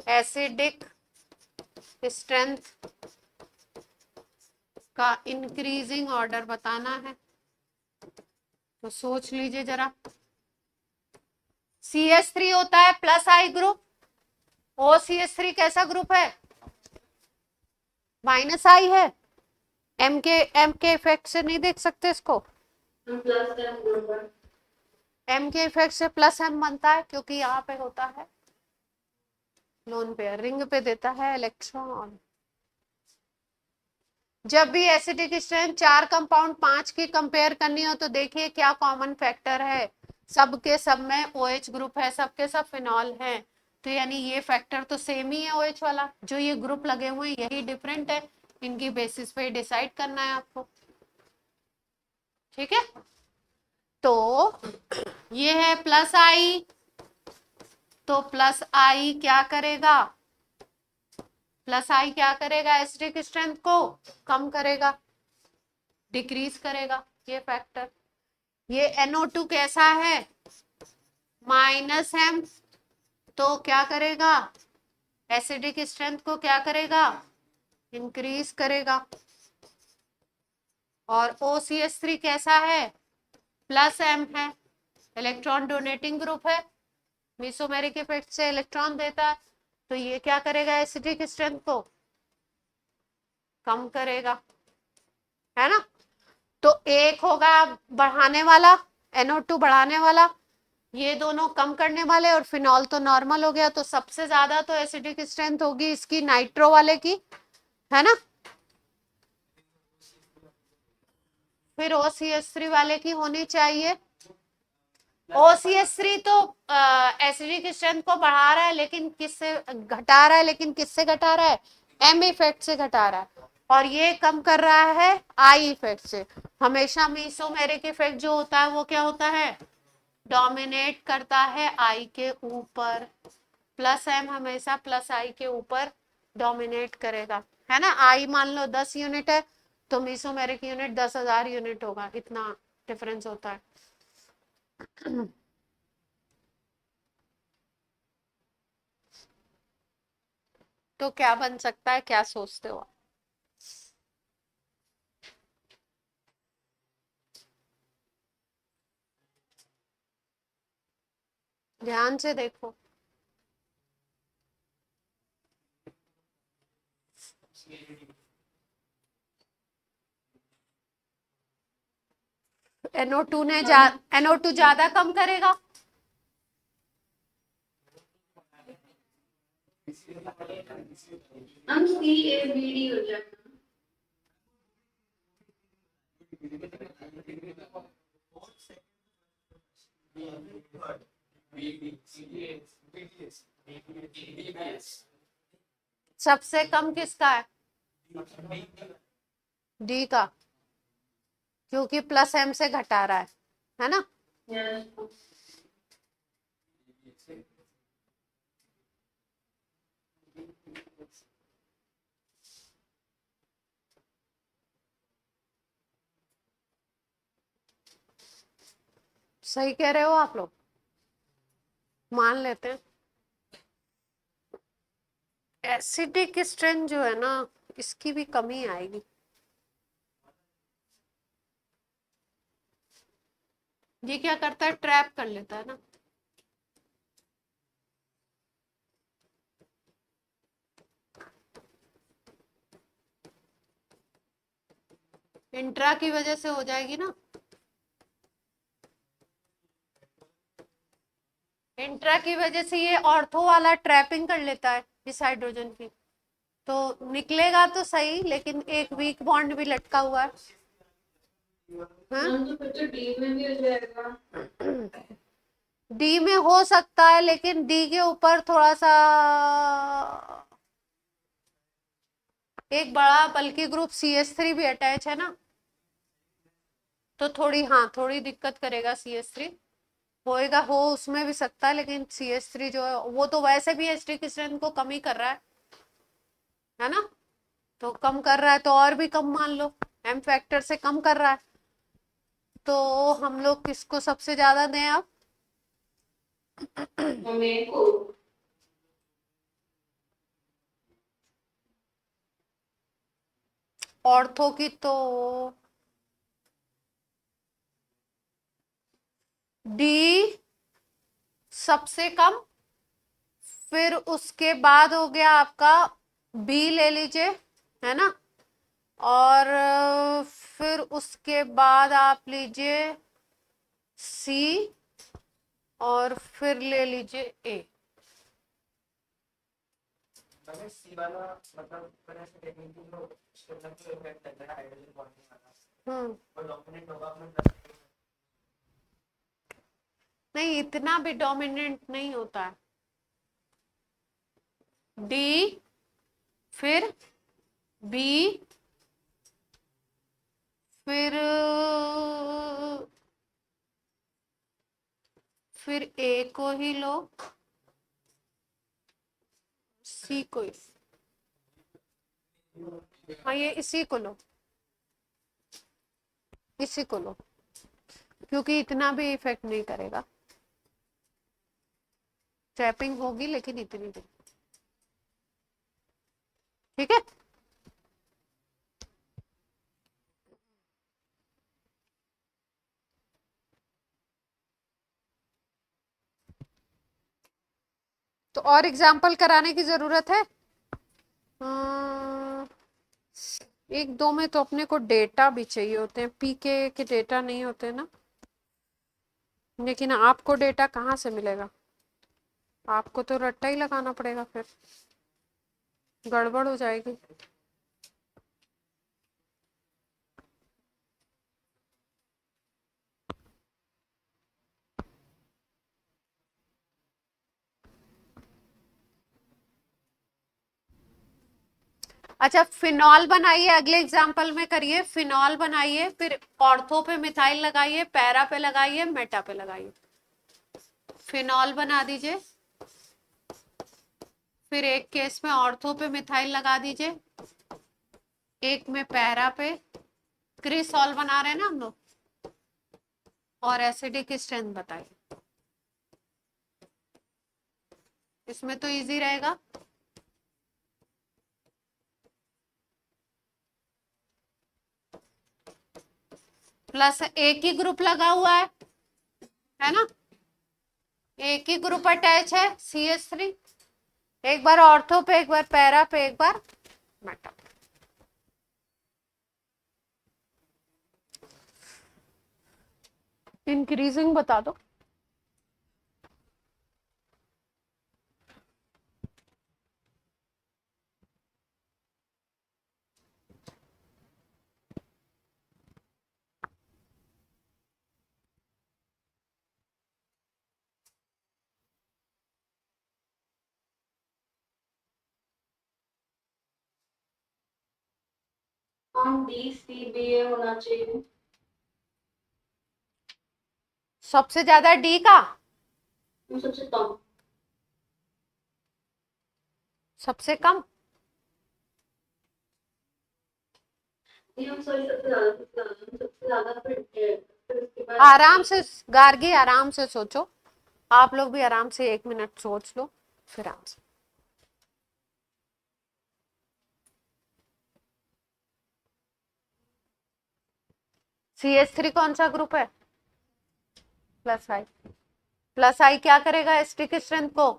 एसिडिक स्ट्रेंथ का इंक्रीजिंग ऑर्डर बताना है तो सोच लीजिए जरा। CH3 होता है प्लस आई ग्रुप, OCH3 कैसा ग्रुप है, माइनस आई है। एम के इफेक्ट से नहीं देख सकते इसको, हम प्लस एम ग्रुप है। एम के इफेक्ट से प्लस एम बनता है क्योंकि यहाँ पे होता है लोन पेयर, रिंग पे देता है इलेक्ट्रॉन। जब भी एसिडिक स्ट्रेंथ 4 कंपाउंड 5 की कंपेयर करनी हो तो देखिए क्या कॉमन फैक्टर है, सबके सब में OH ग्रुप है, सबके सब फिनॉल है, तो यानी ये फैक्टर तो सेम ही है OH वाला। जो ये ग्रुप लगे हुए हैं यही डिफरेंट है, इनकी बेसिस पे डिसाइड करना है आपको, ठीक है। तो ये है प्लस आई, तो प्लस आई क्या करेगा, प्लस आई क्या करेगा, एसिडिक स्ट्रेंथ को कम करेगा, डिक्रीज करेगा ये फैक्टर। ये NO2 कैसा है, माइनस एम, तो क्या करेगा, एसिडिक स्ट्रेंथ को क्या करेगा, इंक्रीज करेगा। और OCH3 कैसा है, प्लस एम है, इलेक्ट्रॉन डोनेटिंग ग्रुप है, मेसोमेरिक इफेक्ट से इलेक्ट्रॉन देता है, तो ये क्या करेगा, एसिडिक स्ट्रेंथ को कम करेगा, है ना। तो एक होगा बढ़ाने वाला, NO2 बढ़ाने वाला, ये दोनों कम करने वाले, और फिनॉल तो नॉर्मल हो गया। तो सबसे ज्यादा तो एसिडिक स्ट्रेंथ होगी इसकी नाइट्रो वाले की, है ना। फिर OCH3 वाले की होनी चाहिए। OCH3 तो एसिडिक स्ट्रेंथ को बढ़ा रहा है, लेकिन किससे घटा रहा है, लेकिन किससे घटा रहा है, M इफेक्ट से घटा रहा है, और ये कम कर रहा है I इफेक्ट से। हमेशा मेसोमेरिक इफेक्ट जो होता है वो क्या होता है, डोमिनेट करता है I के ऊपर, प्लस M हमेशा प्लस I के ऊपर डोमिनेट करेगा, है ना। I मान लो 10 यूनिट है, तो मेसोमेरिक यूनिट 10,000 यूनिट होगा, इतना डिफरेंस होता है। तो क्या बन सकता है, क्या सोचते हो? ध्यान से देखो। NO2 ने NO2 ज्यादा कम करेगा, हम CABD हो जाएगा। सबसे कम किसका है, D का, क्योंकि प्लस M से घटा रहा है ना। Yes. सही कह रहे हो आप लोग, मान लेते हैं। एसिडिक स्ट्रेंथ जो है ना, इसकी भी कमी आएगी। ये क्या करता है, ट्रैप कर लेता है ना। इंट्रा की वजह से हो जाएगी ना, इंट्रा की वजह से ये ऑर्थो वाला ट्रैपिंग कर लेता है इस हाइड्रोजन की, तो निकलेगा तो सही, लेकिन एक वीक बॉन्ड भी लटका हुआ है। हाँ? हम तो फिर तो D में भी हो जाएगा। डी में हो सकता है, लेकिन डी के ऊपर थोड़ा सा एक बड़ा बल्कि ग्रुप CH3 भी अटैच है ना, तो थोड़ी, हाँ थोड़ी दिक्कत करेगा CH3, होएगा, हो उसमें भी सकता है, लेकिन CH3 जो है वो तो वैसे भी एसिडिक स्ट्रेंथ को कम ही कर रहा है ना। तो कम कर रहा है तो और भी कम मान लो, M फैक्टर से कम कर रहा है, तो हम लोग किसको सबसे ज्यादा दें अब, हमें को ऑर्थो की तो डी सबसे कम, फिर उसके बाद हो गया आपका बी ले लीजिए, है ना, और फिर उसके बाद आप लीजिए सी, और फिर ले लीजिए ए। नहीं, इतना भी डोमिनेंट नहीं होता है। डी, फिर बी, फिर ए को ही लो, सी को ही, हाँ ये इसी को लो, इसी को लो, क्योंकि इतना भी इफेक्ट नहीं करेगा, ट्रैपिंग होगी लेकिन इतनी नहीं, ठीक है। तो और एग्जाम्पल कराने की जरूरत है? एक दो में तो अपने को डेटा भी चाहिए होते हैं, पीके के डेटा नहीं होते ना। लेकिन आपको डेटा कहाँ से मिलेगा? आपको तो रट्टा ही लगाना पड़ेगा, फिर गड़बड़ हो जाएगी। अच्छा, फिनॉल बनाइए, अगले एग्जाम्पल में करिए। फिनॉल बनाइए, फिर ऑर्थो पे मिथाइल लगाइए, पैरा पे लगाइए, मेटा पे लगाइए। फिनॉल बना दीजिए, फिर एक केस में ऑर्थो पे मिथाइल लगा दीजिए, एक में पैरा पे। क्रिसॉल बना रहे हैं ना हम लोग, और एसिडिक स्ट्रेंथ बताइए। इसमें तो इजी रहेगा। प्लस एक ही ग्रुप लगा हुआ है ना? एक ही ग्रुप अटैच है, CH3। एक बार ऑर्थो पे, एक बार पैरा पे, एक बार मेटा पे। इंक्रीजिंग बता दो। हम DCBA होना चाहिए। सबसे ज्यादा डी का, सबसे कम। सबसे कम। हम सॉरी, सबसे ज्यादा फिर उसके बाद आराम से गार्गी, आराम से सोचो। आप लोग भी आराम से 1 मिनट सोच लो, फिर आराम से। CH3 कौन सा ग्रुप है? प्लस आई। प्लस आई क्या करेगा एसिडिक स्ट्रेंथ को?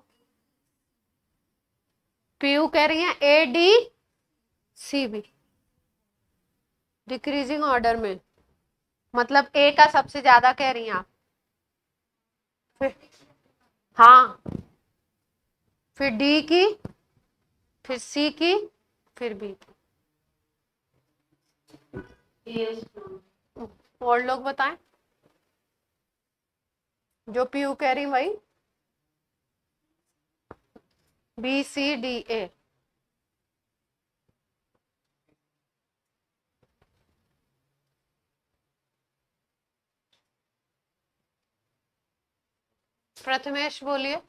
पीयू कह रही है ADCB, डिक्रीजिंग ऑर्डर में, मतलब ए का सबसे ज्यादा कह रही हैं आप। फिर हाँ, फिर डी की, फिर सी की, फिर बी की। yes, और लोग बताएं, जो पीयू कह रही वही। BCDA। प्रथमेश बोलिए।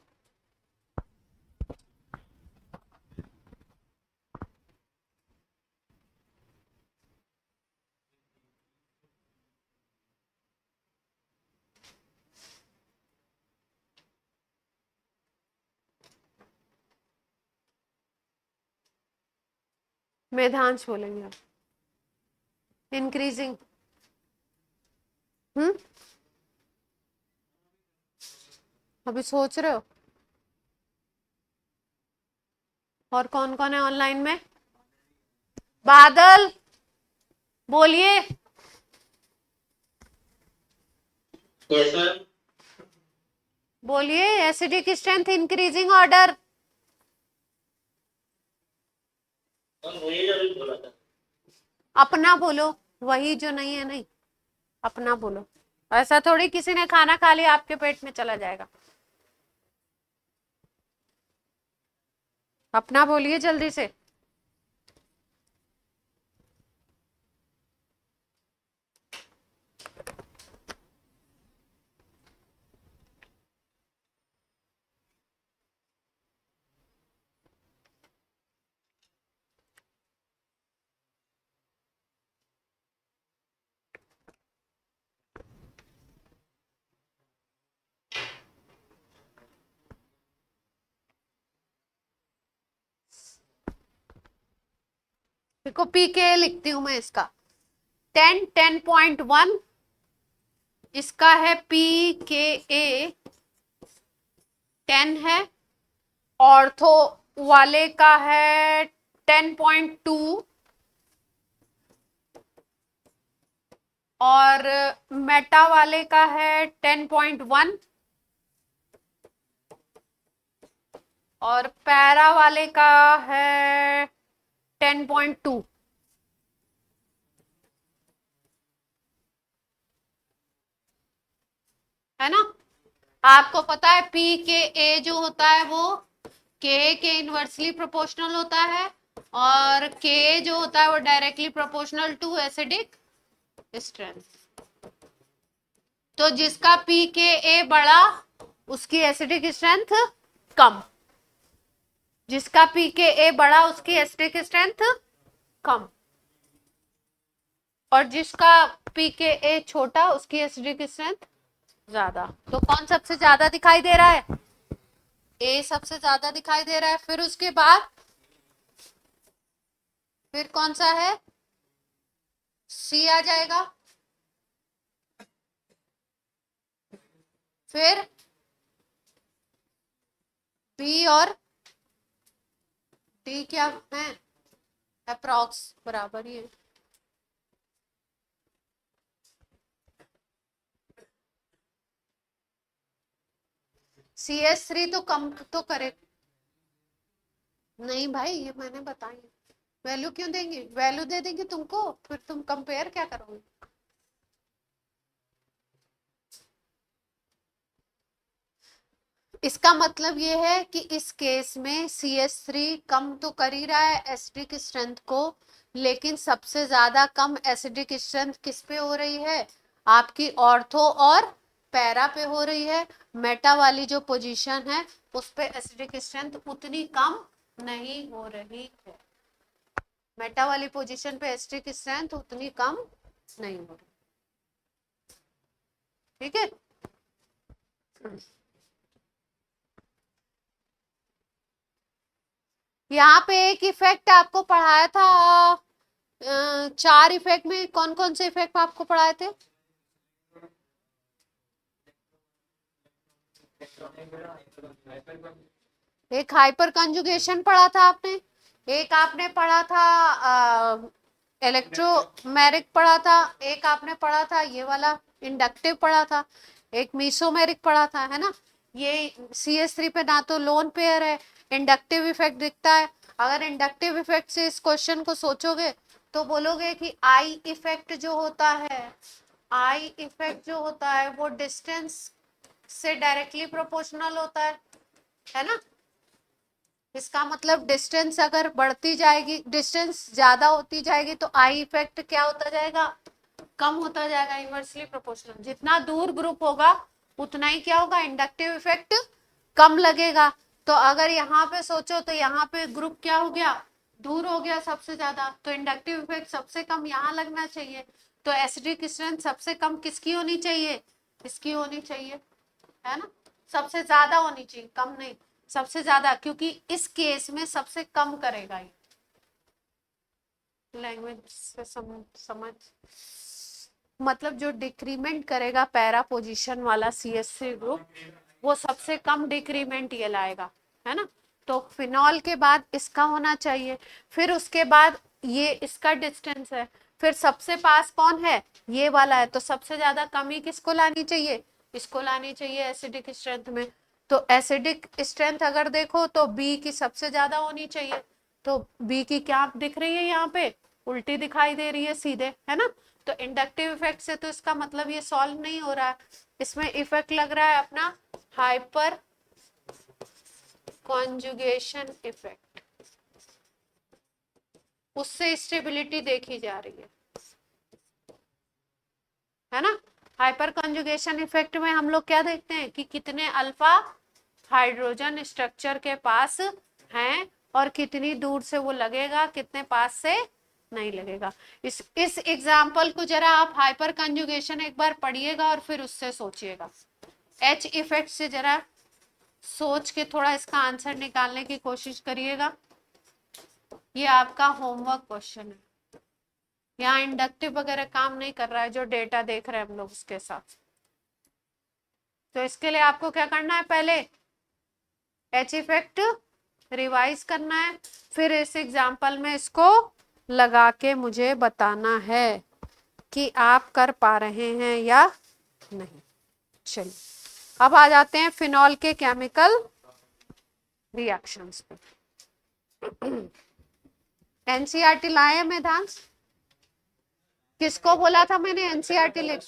मेधांश बोलेंगे आप। इंक्रीजिंग। अभी सोच रहे हो? और कौन कौन है ऑनलाइन में? बादल बोलिए। Yes ma'am. बोलिए, एसिडिक स्ट्रेंथ इंक्रीजिंग ऑर्डर। वही जो अभी बोला था। अपना बोलो, वही जो नहीं है नहीं, अपना बोलो। ऐसा थोड़ी किसी ने खाना खा लिया आपके पेट में चला जाएगा। अपना बोलिए जल्दी से। देखो पीके लिखती हूं मैं इसका। 10.1 इसका है, PKA 10 है। ऑर्थो वाले का है 10.2 और मेटा वाले का है 10.1 और पैरा वाले का है 10.2। है ना? आपको पता है पी के ए जो होता है वो के इनवर्सली प्रोपोर्शनल होता है और के जो होता है वो directly proportional to acidic strength. तो जिसका पी के ए बड़ा उसकी एसिडिक स्ट्रेंथ कम, जिसका पी के ए बड़ा उसकी एसिडिक स्ट्रेंथ कम, और जिसका पी के ए छोटा उसकी एसिडिक स्ट्रेंथ ज्यादा। तो कौन सबसे ज्यादा दिखाई दे रहा है? ए सबसे ज्यादा दिखाई दे रहा है। फिर उसके बाद फिर कौन सा है? सी आ जाएगा। फिर बी और डी क्या है? अप्रॉक्स बराबर ही है। CH3 तो कम तो करे नहीं भाई, ये मैंने बताई। वैल्यू क्यों देंगे? वैल्यू दे देंगे तुमको, फिर तुम कंपेयर क्या करोगे? इसका मतलब ये है कि इस केस में CH3 कम तो कर ही रहा है एसिडिक स्ट्रेंथ को, लेकिन सबसे ज्यादा कम एसिडिक स्ट्रेंथ किस पे हो रही है? आपकी ऑर्थो और पैरा पे हो रही है। मेटा वाली जो पोजीशन है उस पे एसिडिक स्ट्रेंथ उतनी कम नहीं हो रही है। मेटा वाली पोजीशन पे एसिडिक स्ट्रेंथ उतनी कम नहीं हो रही। ठीक है? यहाँ पे एक इफेक्ट आपको पढ़ाया था, 4 इफेक्ट में कौन कौन से इफेक्ट आपको पढ़ाए थे? एक हाइपर कंजुगेशन पढ़ा था आपने, एक आपने पढ़ा था इलेक्ट्रोमेरिक पढ़ा था, एक आपने पढ़ा था ये वाला इंडक्टिव पढ़ा था, एक मीसोमेरिक पढ़ा था, है ना? ये CH3 पे ना तो लोन पेयर है, इंडक्टिव इफेक्ट दिखता है। अगर इंडक्टिव इफेक्ट से इस क्वेश्चन को सोचोगे तो बोलोगे कि आई इफेक्ट जो होता है, आई इफेक्ट जो होता है वो डिस्टेंस से डायरेक्टली प्रोपोर्शनल होता है ना? इसका मतलब डिस्टेंस अगर बढ़ती जाएगी, डिस्टेंस ज्यादा होती जाएगी तो आई इफेक्ट क्या होता जाएगा? कम होता जाएगा, इनवर्सली प्रोपोर्शनल। जितना दूर ग्रुप होगा उतना ही क्या होगा? इंडक्टिव इफेक्ट कम लगेगा। तो अगर यहाँ पे सोचो तो यहाँ पे ग्रुप क्या हो गया? दूर हो गया सबसे ज्यादा, तो इंडक्टिव इफेक्ट सबसे कम यहाँ लगना चाहिए। तो एसिडिक स्ट्रेंथ सबसे कम किसकी होनी चाहिए? इसकी होनी चाहिए, है ना? सबसे ज्यादा होनी चाहिए, कम नहीं, सबसे ज्यादा, क्योंकि इस केस में सबसे कम करेगा ये। लैंग्वेज से समझ मतलब जो डिक्रीमेंट करेगा पैरा पोजीशन वाला CH3 ग्रुप, वो सबसे कम डिक्रीमेंट ये लाएगा, है ना? तो फिनॉल के बाद इसका होना चाहिए, फिर उसके बाद ये इसका डिस्टेंस है, फिर सबसे पास कौन है? ये वाला है। तो सबसे ज्यादा कमी किसको लानी चाहिए? इसको लानी चाहिए एसिडिक स्ट्रेंथ में। तो एसिडिक स्ट्रेंथ अगर देखो तो बी की सबसे ज्यादा होनी चाहिए। तो बी की क्या दिख रही है यहाँ पे? उल्टी दिखाई दे रही है सीधे, है ना? तो इंडक्टिव इफेक्ट से तो इसका मतलब ये सॉल्व नहीं हो रहा है, इसमें इफेक्ट लग रहा है अपना हाइपर कॉन्जुगेशन इफेक्ट, उससे स्टेबिलिटी देखी जा रही है ना? हाइपर कॉन्जुगेशन इफेक्ट में हम लोग क्या देखते हैं कि कितने अल्फा हाइड्रोजन स्ट्रक्चर के पास हैं और कितनी दूर से वो लगेगा, कितने पास से नहीं लगेगा। इस एग्जाम्पल को जरा आप हाइपर कंजुगेशन एक बार पढ़िएगा और फिर उससे सोचिएगा। H इफेक्ट से जरा सोच के थोड़ा इसका आंसर निकालने की कोशिश करिएगा। ये आपका होमवर्क क्वेश्चन है। यहाँ इंडक्टिव वगैरह काम नहीं कर रहा है, जो डेटा देख रहे हैं हम लोग उसके साथ। तो इसके लिए आपको क्या करना है? पहले H इफेक्ट रिवाइज करना है, फिर इस एग्जाम्पल में इसको लगा के मुझे बताना है कि आप कर पा रहे हैं या नहीं। चलिए अब आ जाते हैं फिनॉल के केमिकल रिएक्शंस पे। एनसीईआरटी लाए हैं मैदान? किसको बोला था मैंने एनसीईआरटी लिख?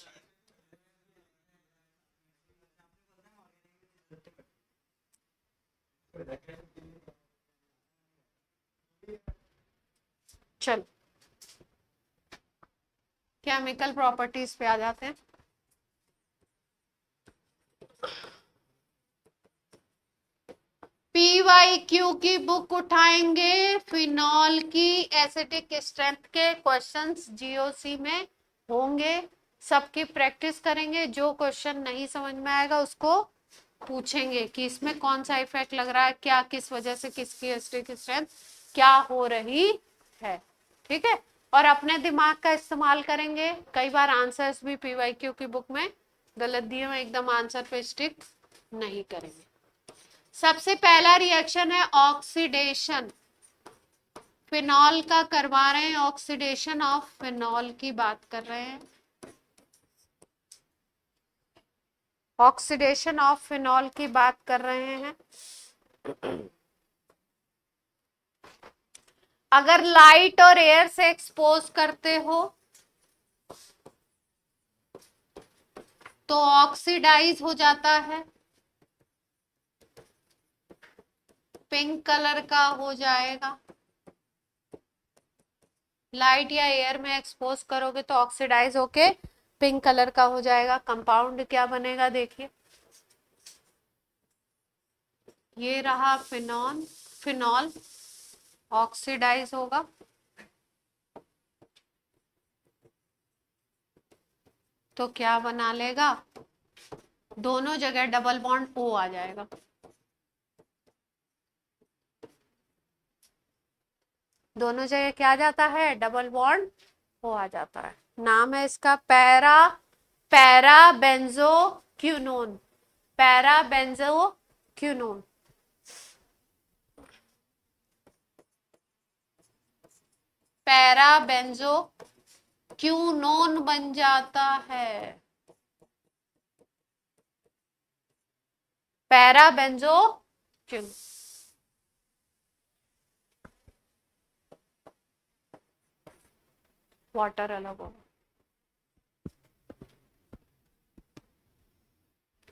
चलो केमिकल प्रॉपर्टीज पे आ जाते हैं। PYQ की बुक उठाएंगे, फिनॉल की एसिडिक स्ट्रेंथ के क्वेश्चंस जीओसी में होंगे, सबकी प्रैक्टिस करेंगे। जो क्वेश्चन नहीं समझ में आएगा उसको पूछेंगे कि इसमें कौन सा इफेक्ट लग रहा है, क्या किस वजह से किसकी एसिडिक स्ट्रेंथ क्या हो रही है, ठीक है। और अपने दिमाग का इस्तेमाल करेंगे। कई बार आंसर्स भी PYQ की बुक में गलत दिए हुए, एकदम आंसर पे स्टिक नहीं करेंगे। सबसे पहला रिएक्शन है ऑक्सीडेशन, फिनॉल का करवा रहे हैं, ऑक्सीडेशन ऑफ फिनॉल की बात कर रहे हैं। ऑक्सीडेशन ऑफ फिनॉल की बात कर रहे हैं। अगर लाइट और एयर से एक्सपोज करते हो तो ऑक्सीडाइज हो जाता है, पिंक कलर का हो जाएगा। लाइट या एयर में एक्सपोज करोगे तो ऑक्सीडाइज होके पिंक कलर का हो जाएगा। कंपाउंड क्या बनेगा देखिए, ये रहा फिनॉल ऑक्सीडाइज होगा, तो क्या बना लेगा, दोनों जगह डबल बॉन्ड O आ जाएगा। दोनों जगह क्या आ जाता है, डबल बॉन्ड O आ जाता है। नाम है इसका पैराबेंजोक्विनोन, पैराबेंजोक्विनोन। पैराबेंजोक्विनोन बन जाता है, पैराबेंजोक्विनोन। वाटर अलग होगा।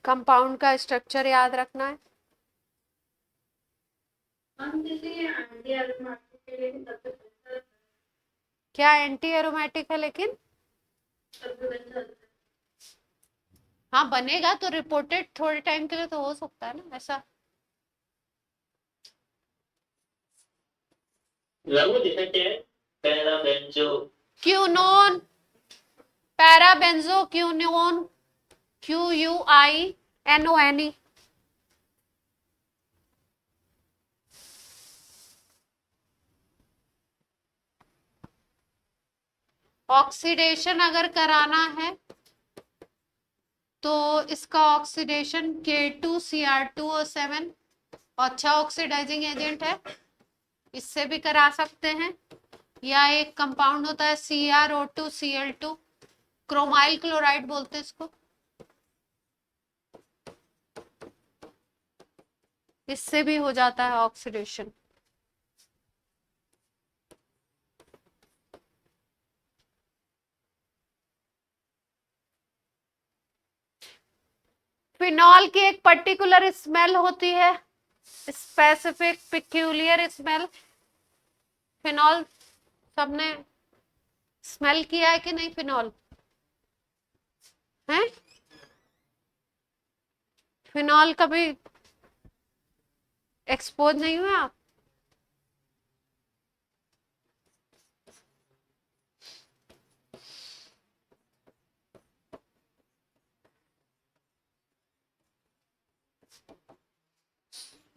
कंपाउंड का स्ट्रक्चर याद रखना है। हम जैसे आंटी एरोमेटिक के लिए सबसे बेहतर क्या एंटी एरोमेटिक है लेकिन सबसे बेहतर हाँ बनेगा तो रिपोर्टेड थोड़े टाइम के लिए तो हो सकता है ना ऐसा। लागू इफेक्ट है पैराबेंजो क्यूनोन, पैराबेंजोक्विनोन, QUINONE। ऑक्सीडेशन अगर कराना है तो इसका ऑक्सीडेशन K2Cr2O7 अच्छा ऑक्सीडाइजिंग एजेंट है, इससे भी करा सकते हैं। या एक कंपाउंड होता है CrO2Cl2, क्रोमाइल क्लोराइड बोलते हैं इसको, इससे भी हो जाता है ऑक्सीडेशन। फिनॉल की एक पर्टिकुलर स्मेल होती है, स्पेसिफिक पिक्यूलियर स्मेल। फिनॉल सबने स्मेल किया है कि नहीं, फिनॉल है, फिनॉल कभी एक्सपोज नहीं हुआ आप?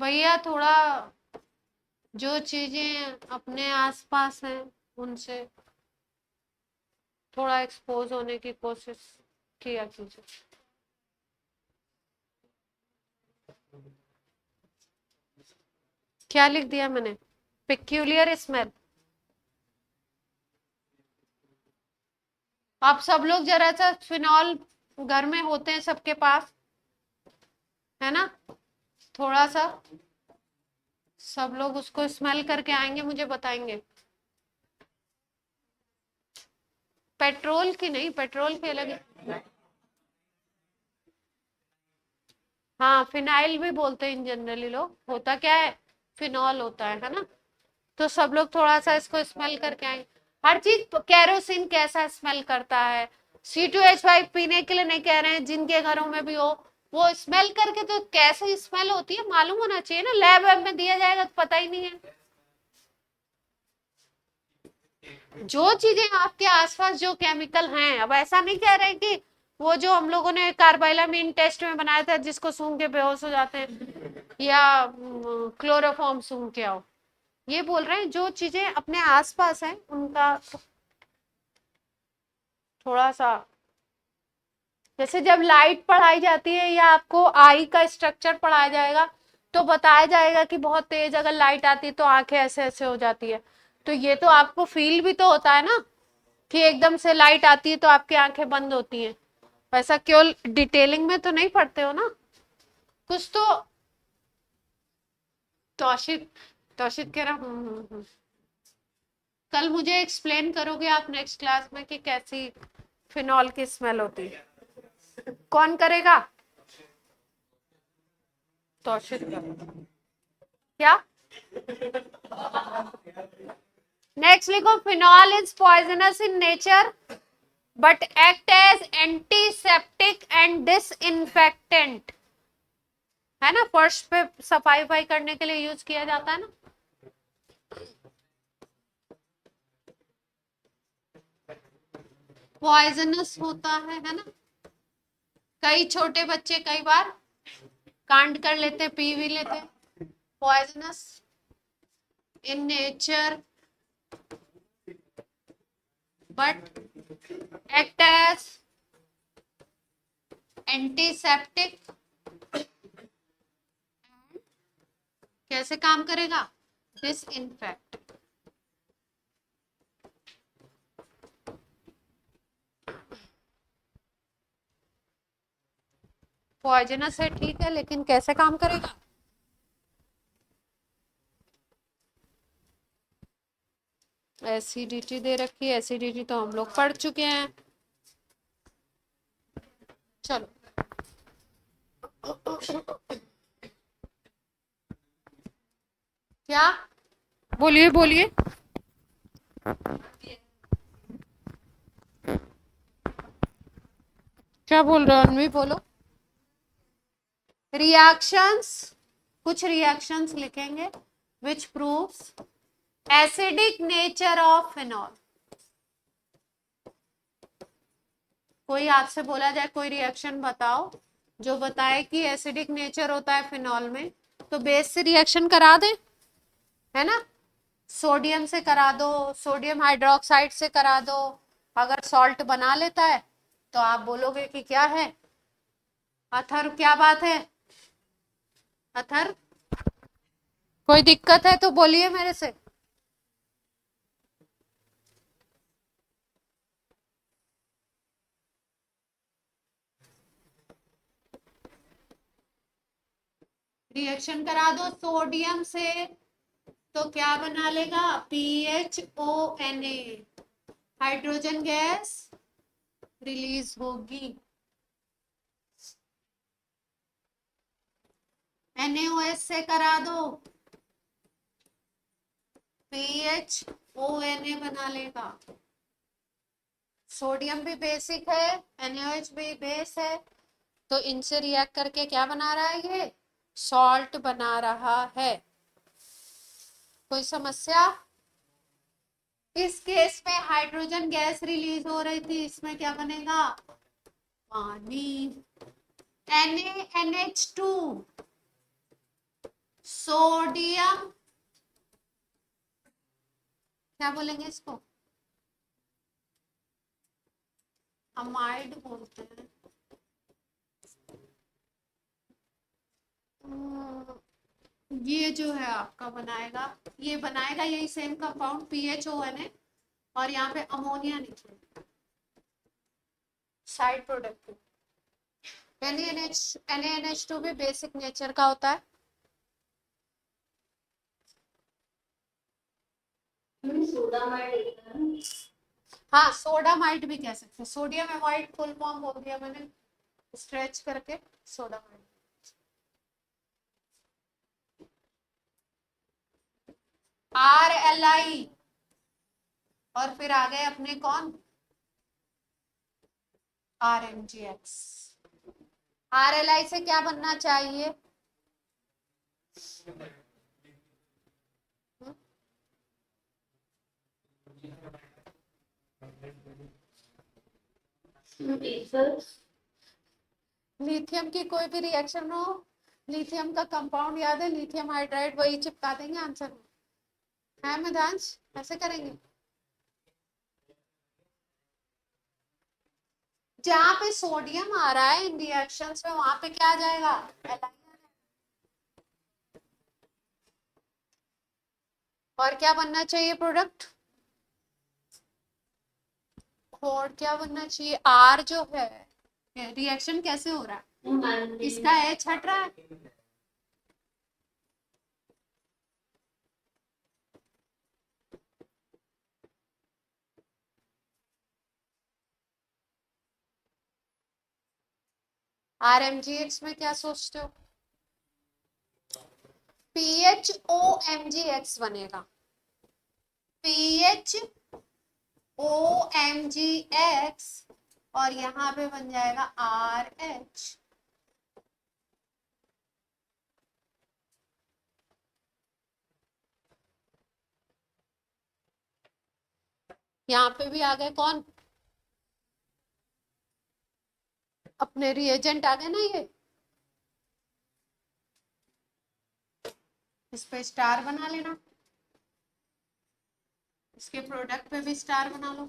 भैया थोड़ा जो चीजें अपने आसपास हैं उनसे थोड़ा एक्सपोज होने की कोशिश किया कीजिए। क्या लिख दिया मैंने? Peculiar smell. आप सब लोग जरा सा फिनॉल घर में होते हैं सबके पास, है ना? थोड़ा सा सब लोग उसको स्मेल करके आएंगे, मुझे बताएंगे। पेट्रोल की नहीं, पेट्रोल की अलग। हाँ, फिनाइल भी बोलते हैं इन जनरली लोग। होता क्या है, फिनॉल होता है ना? तो सब लोग थोड़ा सा इसको स्मेल करके आएंगे। हर चीज, केरोसिन कैसा स्मेल करता है। C2H5 पीने के लिए नहीं कह रहे हैं, जिनके घरों में भी हो वो स्मेल करके, तो कैसे स्मेल होती है मालूम होना चाहिए ना। लैब वैब में दिया जाएगा तो पता ही नहीं है। जो चीजें आपके आसपास जो केमिकल हैं, अब ऐसा नहीं कह रहे कि वो जो हम लोगों ने कार्बाइलामीन टेस्ट में बनाया था जिसको सूंघ के बेहोश हो जाते हैं, या क्लोरोफॉर्म सूंघ के आओ, ये बोल रहे हैं जो चीजें अपने आसपास हैं उनका थोड़ा सा। जैसे जब लाइट पढ़ाई जाती है या आपको आई का स्ट्रक्चर पढ़ाया जाएगा तो बताया जाएगा कि बहुत तेज अगर लाइट आती है तो आंखें ऐसे ऐसे हो जाती है। तो ये तो आपको फील भी तो होता है ना कि एकदम से लाइट आती है तो आपकी आंखें बंद होती हैं। वैसा क्यों डिटेलिंग में तो नहीं पढ़ते हो ना कुछ तो। तौशिक, तौशिक कह रहा कल मुझे एक्सप्लेन करोगे आप नेक्स्ट क्लास में कि कैसी फिनॉल की स्मेल होती है? कौन करेगा? तौशिक क्या? नेक्स्ट लिखो, phenol is poisonous in nature but act as antiseptic and disinfectant. है ना, फर्श पे सफाई वफाई करने के लिए यूज किया जाता है ना। पॉइजनस होता है ना। कई छोटे बच्चे कई बार कांड कर लेते, पी भी लेते। Poisonous in nature but act as antiseptic. कैसे काम करेगा? डिसइंफेक्ट। पॉइजनस है ठीक है, लेकिन कैसे काम करेगा? एसिडिटी दे रखी है, एसिडिटी तो हम लोग पढ़ चुके हैं। चलो क्या? बोलिए बोलिए। क्या बोल रहे हो अनवी, बोलो। रिएक्शंस, कुछ रिएक्शंस लिखेंगे which proves acidic nature of phenol. कोई आपसे बोला जाए कोई रिएक्शन बताओ जो बताए कि एसिडिक नेचर होता है फिनॉल में, तो बेस से रिएक्शन करा दे, है ना। सोडियम से करा दो, सोडियम हाइड्रोक्साइड से करा दो। अगर सॉल्ट बना लेता है तो आप बोलोगे कि क्या है अथर, क्या बात है अथर? कोई दिक्कत है तो बोलिए मेरे से। रिएक्शन करा दो सोडियम से तो क्या बना लेगा? PHONA, हाइड्रोजन गैस रिलीज होगी। NaOH से करा दो, PHONA बना लेगा। सोडियम भी बेसिक है, NaOH भी बेस है, तो इनसे रिएक्ट करके क्या बना रहा है? ये सॉल्ट बना रहा है। कोई समस्या? इस केस में हाइड्रोजन गैस रिलीज हो रही थी, इसमें क्या बनेगा? पानी। NaNH2, सोडियम, क्या बोलेंगे इसको? अमाइड बोलते हैं। ये जो है आपका बनाएगा, ये बनाएगा यही सेम कंपाउंड PHONA, और यहाँ पे अमोनिया निकलेगा साइड प्रोडक्ट। NaNH2 भी बेसिक नेचर का होता है। सोडामाइड है ना? हाँ, सोडामाइड भी कह सकते हैं, सोडियम एमाइड फुल फॉर्म बोल दिया मैंने स्ट्रेच करके, सोडामाइड। RLI, और फिर आ गए अपने कौन, RMGX। RLI से क्या बनना चाहिए, ईथर। लिथियम की कोई भी रिएक्शन हो, लिथियम का कंपाउंड याद है, लिथियम हाइड्राइड, वही चिपका देंगे आंसर में, है मिधांश, ऐसे करेंगे। जहां पे सोडियम आ रहा है इन रिएक्शंस में, वहां पे क्या आ जाएगा, Li। और क्या बनना चाहिए प्रोडक्ट, और क्या बनना चाहिए, R जो है, रिएक्शन कैसे हो रहा है, इसका H हट रहा है, RMGX में क्या सोचते हो, PHOMGX बनेगा, PHOMGX, और यहाँ पे बन जाएगा RH। यहाँ पे भी आ गए कौन, अपने रिएजेंट आ गए ना, ये इस पे स्टार बना लेना, इसके प्रोडक्ट पे भी स्टार बना लो।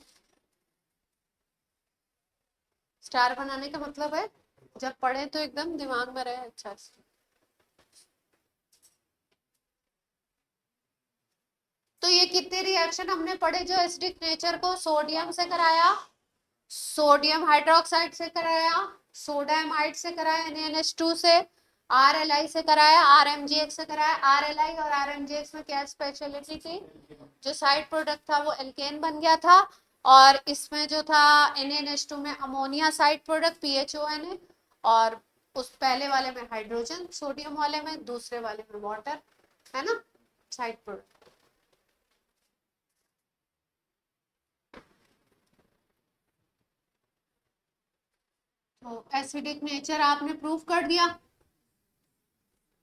स्टार बनाने का मतलब है जब पढ़े तो एकदम दिमाग में रहे अच्छा से। तो ये कितने रिएक्शन हमने पढ़े जो एसिडिक नेचर को सोडियम से कराया, सोडियम हाइड्रोक्साइड से कराया, सोडा एमाइड से कराया NaNH2 से, RLI से कराया, RMGX से कराया। RLI और RMGX में क्या स्पेशलिटी थी, जो साइड प्रोडक्ट था वो एल्केन बन गया था, और इसमें जो था NaNH2 में अमोनिया साइड प्रोडक्ट PHONA, और उस पहले वाले में हाइड्रोजन, सोडियम वाले में, दूसरे वाले में वाटर, है ना, साइड प्रोडक्ट। तो एसिडिक नेचर आपने प्रूव कर दिया।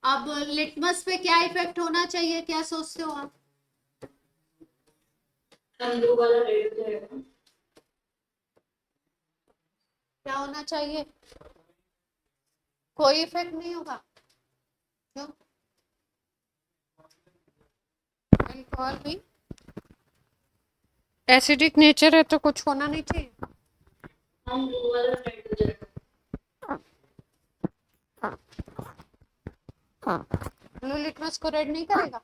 अब लिटमस पे क्या इफेक्ट होना चाहिए, क्या सोचते हो आप, ब्लू वाला रेड हो जाएगा। क्या होना चाहिए, कोई इफेक्ट नहीं होगा, क्यों, अल्कोहल भी एसिडिक नेचर है तो कुछ होना नहीं चाहिए। हम ब्लू वाला रेड हो जाएगा। ब्लू लिटमस को रेड नहीं करेगा,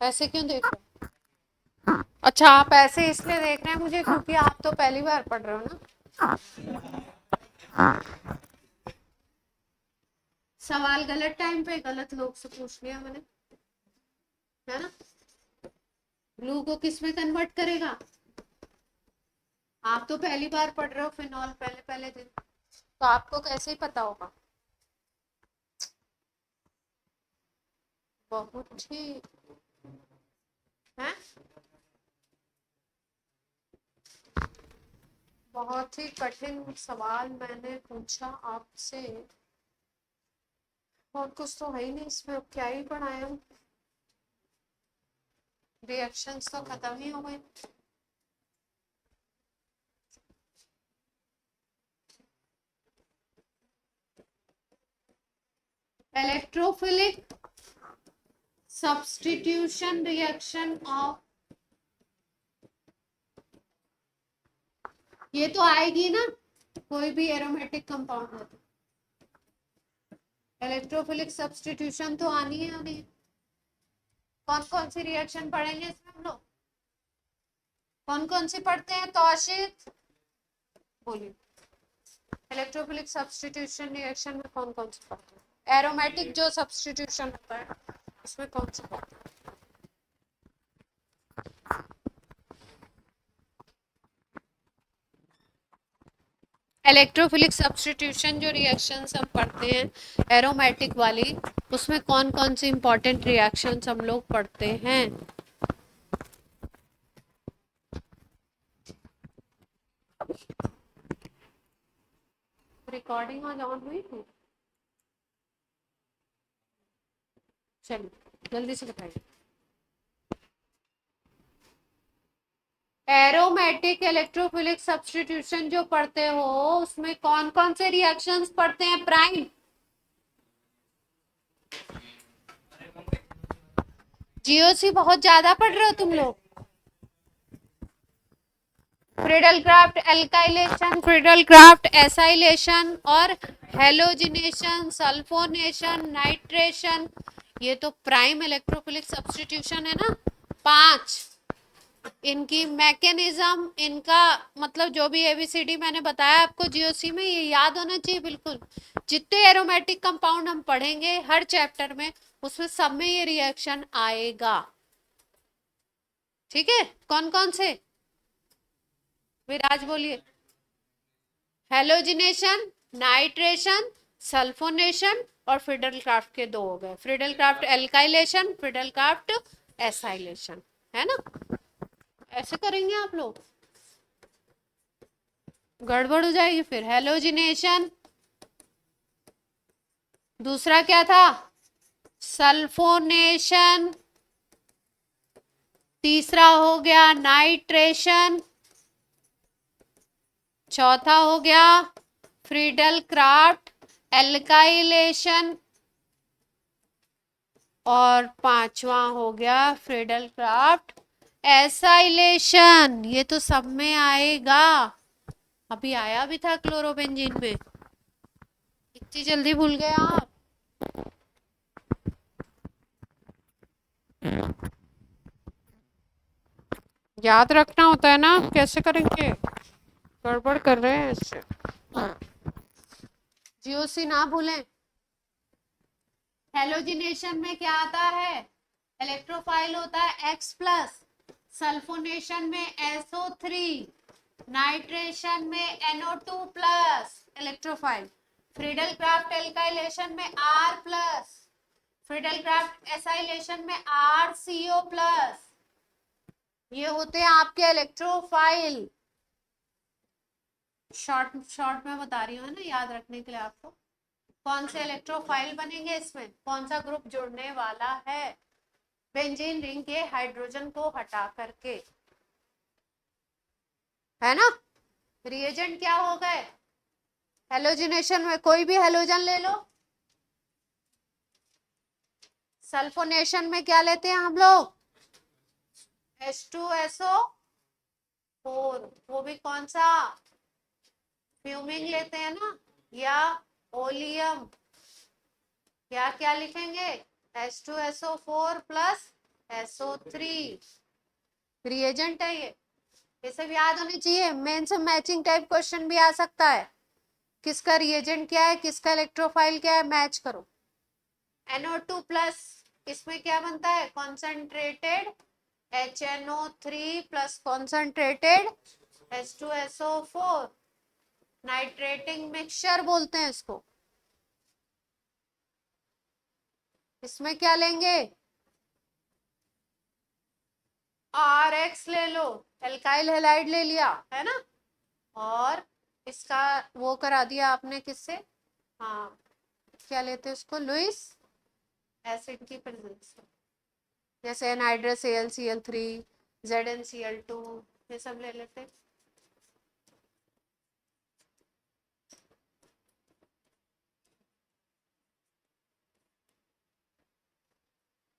ऐसे क्यों देख रहे हो, अच्छा आप ऐसे इसलिए देख रहे हैं मुझे क्योंकि आप तो पहली बार पढ़ रहे हो ना। सवाल गलत टाइम पे गलत लोग से पूछ लिया मैंने, है ना। ब्लू को किस में कन्वर्ट करेगा, आप तो पहली बार पढ़ रहे हो फिनॉल, पहले पहले दिन, तो आपको कैसे ही पता होगा, बहुत ही है, बहुत ही कठिन सवाल मैंने पूछा आपसे, और कुछ तो है ही नहीं इसमें, अब क्या ही पढ़ाए हम, रिएक्शंस तो खत्म ही हो गए। इलेक्ट्रोफिलिक सब्स्टिट्यूशन रिएक्शन ऑफ, ये तो आएगी ना, कोई भी एरोमेटिक कंपाउंड है तो इलेक्ट्रोफिलिक सब्स्टिट्यूशन तो आनी है आनी है। कौन कौन सी रिएक्शन पढ़ेंगे इसमें हम लोग? कौन कौन सी पढ़ते हैं तौशीद? बोलिए, इलेक्ट्रोफिलिक सब्स्टिट्यूशन रिएक्शन में कौन कौन सी पढ़ते हैं? एरोमेटिक जो सब्स्टिट्यूशन होता है उसमें कौन सी पढ़ते हैं? इलेक्ट्रोफिलिक सब्स्टिट्यूशन जो रिएक्शंस हम पढ़ते हैं एरोमेटिक वाली, उसमें कौन कौन सी इंपॉर्टेंट रिएक्शंस हम लोग पढ़ते हैं? रिकॉर्डिंग आज ऑन हुई थी? चलिए जल्दी से बताइए। एरोमेटिक इलेक्ट्रोफिलिक सब्स्टिट्यूशन जो पढ़ते हो उसमें कौन कौन से रिएक्शंस पढ़ते हैं प्राइम? जीओसी बहुत ज्यादा पढ़ रहे हो तुम लोग। फ्रीडल-क्राफ्ट एल्काइलेशन, फ्रीडल-क्राफ्ट एसाइलेशन और हेलोजिनेशन, सल्फोनेशन, नाइट्रेशन, ये तो प्राइम इलेक्ट्रोफिलिक सब्स्टिट्यूशन है ना। 5 इनकी मैकेनिज्म, इनका मतलब जो भी एबीसीडी मैंने बताया आपको जीओसी में, ये याद होना चाहिए बिल्कुल। जितने एरोमेटिक कंपाउंड हम पढ़ेंगे हर चैप्टर में, उसमें सब में ये रिएक्शन आएगा। ठीक है, कौन कौन से? विराज बोलिए। हेलोजिनेशन, नाइट्रेशन, सल्फोनेशन और फ्रीडल-क्राफ्ट के 2 हो गए। फ्रीडल-क्राफ्ट एल्काइलेशन, फ्रीडल-क्राफ्ट एसाइलेशन, है ना। ऐसे करेंगे आप लोग, गड़बड़ हो जाएगी फिर। हेलोजिनेशन, दूसरा क्या था? सल्फोनेशन, तीसरा हो गया नाइट्रेशन, चौथा हो गया फ्रीडल-क्राफ्ट एल्काइलेशन और 5वां हो गया फ्रीडल-क्राफ्ट एसाइलेशन। ये तो सब में आएगा। अभी आया भी था क्लोरोबेंजीन में, इतनी जल्दी भूल गए आप? याद रखना होता है ना, कैसे करेंगे? गड़बड़ कर रहे हैं इससे। जीओसी ना भूलें। हेलोजिनेशन में क्या आता है? इलेक्ट्रोफाइल होता है X+, सल्फोनेशन में SO3, नाइट्रेशन में NO2+, इलेक्ट्रोफाइल। फ्रीडल-क्राफ्ट एल्काइलेशन में R+, फ्रीडल-क्राफ्ट एसाइलेशन में RCO+, ये होते हैं आपके इलेक्ट्रोफाइल। शॉर्ट में बता रही हूँ, है ना, याद रखने के लिए आपको। कौन से इलेक्ट्रोफाइल बनेंगे इसमें, कौन सा ग्रुप जुड़ने वाला है बेंजीन रिंग के हाइड्रोजन को हटा करके, है ना। रिएजेंट क्या हो गए? हेलोजिनेशन में कोई भी हेलोजन ले लो। सल्फोनेशन में क्या लेते हैं हम लोग? H2SO4, वो भी कौन सा? फ्यूमिंग लेते हैं ना, या ओलियम, या क्या लिखेंगे? H2SO4 प्लस SO3 रिएजेंट है ये सब याद होने चाहिए। मेन से मैचिंग टाइप क्वेश्चन भी आ सकता है, किसका रिएजेंट क्या है, किसका इलेक्ट्रोफाइल क्या है, मैच करो। NO2 प्लस, इसमें क्या बनता है? Concentrated HNO3 plus concentrated H2SO4, nitrating mixture बोलते हैं इसको। इसमें क्या लेंगे? RX ले लो, एल्काइल हैलाइड ले लिया, है ना। और इसका वो करा दिया आपने किससे? हाँ, क्या लेते हैं उसको? लुईस एसिड की प्रेजेंस में, जैसे एनहाइड्रस AlCl3, ZnCl2, ये सब ले लेते हैं।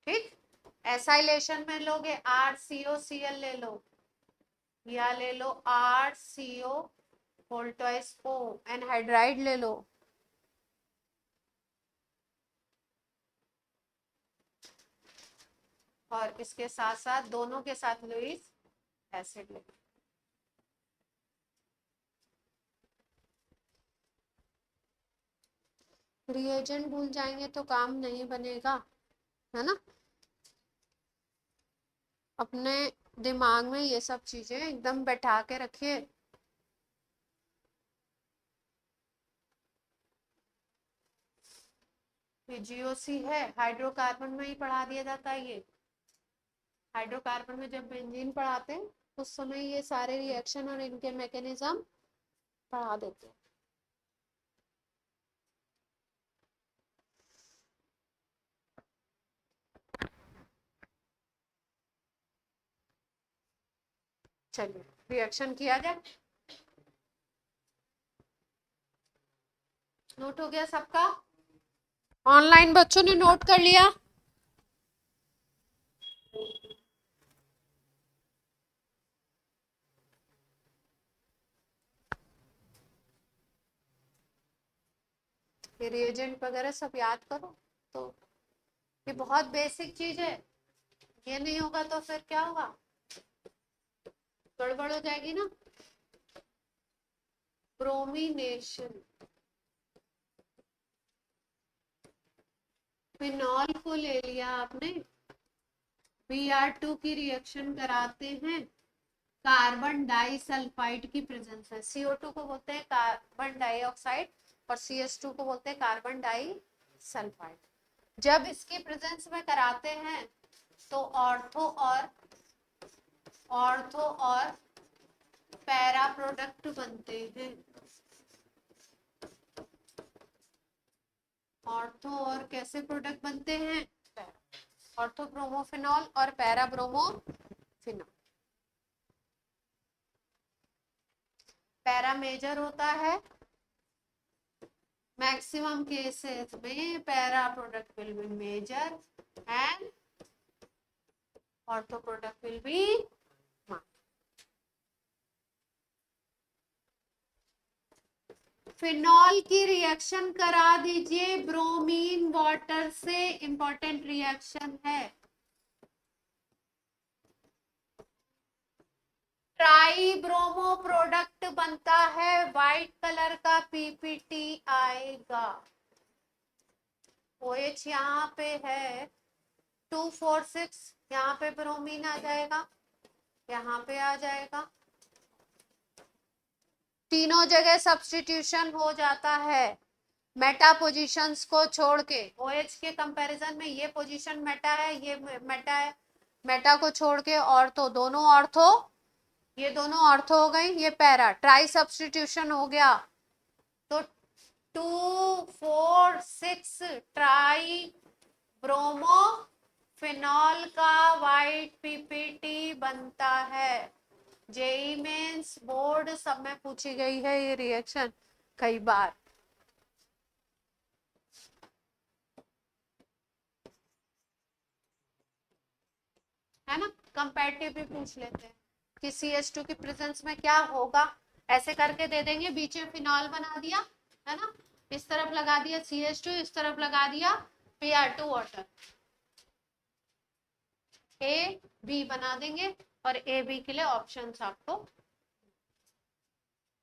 ठीक, एसाइलेशन में लोगे RCOCl ले लो, या ले लो RCO whole twice O, anhydride ले लो, और इसके साथ साथ दोनों के साथ लुईस एसिड लेंगे। रिएजेंट भूल जाएंगे तो काम नहीं बनेगा, है ना। अपने दिमाग में ये सब चीजें एकदम बैठा के रखिए। जीओसी है, हाइड्रोकार्बन में ही पढ़ा दिया जाता है। ये हाइड्रोकार्बन में जब बेंजीन पढ़ाते हैं उस समय ये सारे रिएक्शन और इनके मैकेनिज्म पढ़ा देते हैं। चलिए रिएक्शन किया जाए। नोट हो गया सबका? ऑनलाइन बच्चों ने नोट कर लिया? ये रिएजेंट वगैरह सब याद करो। तो ये बहुत बेसिक चीज है, ये नहीं होगा तो फिर क्या होगा, गड़बड़ हो जाएगी ना। ब्रोमिनेशन, फिनॉल को ले लिया आपने, Br2 की रिएक्शन कराते हैं कार्बन डाइसल्फाइड की प्रेजेंस में। CO2 को बोलते हैं कार्बन डाइऑक्साइड और CH2 को बोलते हैं कार्बन डाइसल्फाइड। जब इसकी प्रेजेंस में कराते हैं तो ऑर्थो और पैरा प्रोडक्ट बनते हैं। ऑर्थो और कैसे प्रोडक्ट बनते हैं? ऑर्थो ब्रोमोफिनॉल और पैरा ब्रोमोफिनॉल। पैरा मेजर होता है, मैक्सिमम केसेस में para product will be major and ortho product will be minor. Phenol की रिएक्शन करा दीजिए ब्रोमीन वाटर से, इंपॉर्टेंट रिएक्शन है। ट्राई ब्रोमो प्रोडक्ट बनता है, व्हाइट कलर का पीपीटी आएगा। OH यहाँ पे है 246, यहाँ पे ब्रोमीन आ जाएगा, यहाँ पे आ जाएगा, तीनों जगह सब्स्टिट्यूशन हो जाता है मेटा पोजीशंस को छोड़ के। OH के कंपैरिजन में ये पोजीशन मेटा है, ये मेटा है, मेटा को छोड़ के ऑर्थो, दोनों ऑर्थो, ये दोनों ऑर्थो हो गई, ये पैरा, ट्राई सब्स्टिट्यूशन हो गया तो 246 ट्राई ब्रोमो फिनॉल का व्हाइट पीपीटी बनता है। जेई मेंस बोर्ड सब में पूछी गई है ये रिएक्शन कई बार। है ना, कंपैरेटिव भी पूछ लेते हैं कि CH2 की प्रेजेंस में क्या होगा, ऐसे करके दे देंगे। बीच में फिनॉल बना दिया, है ना, इस तरफ लगा दिया CH2, इस तरफ लगा दिया Br2 वाटर, A B बना देंगे और A B के लिए ऑप्शंस आपको,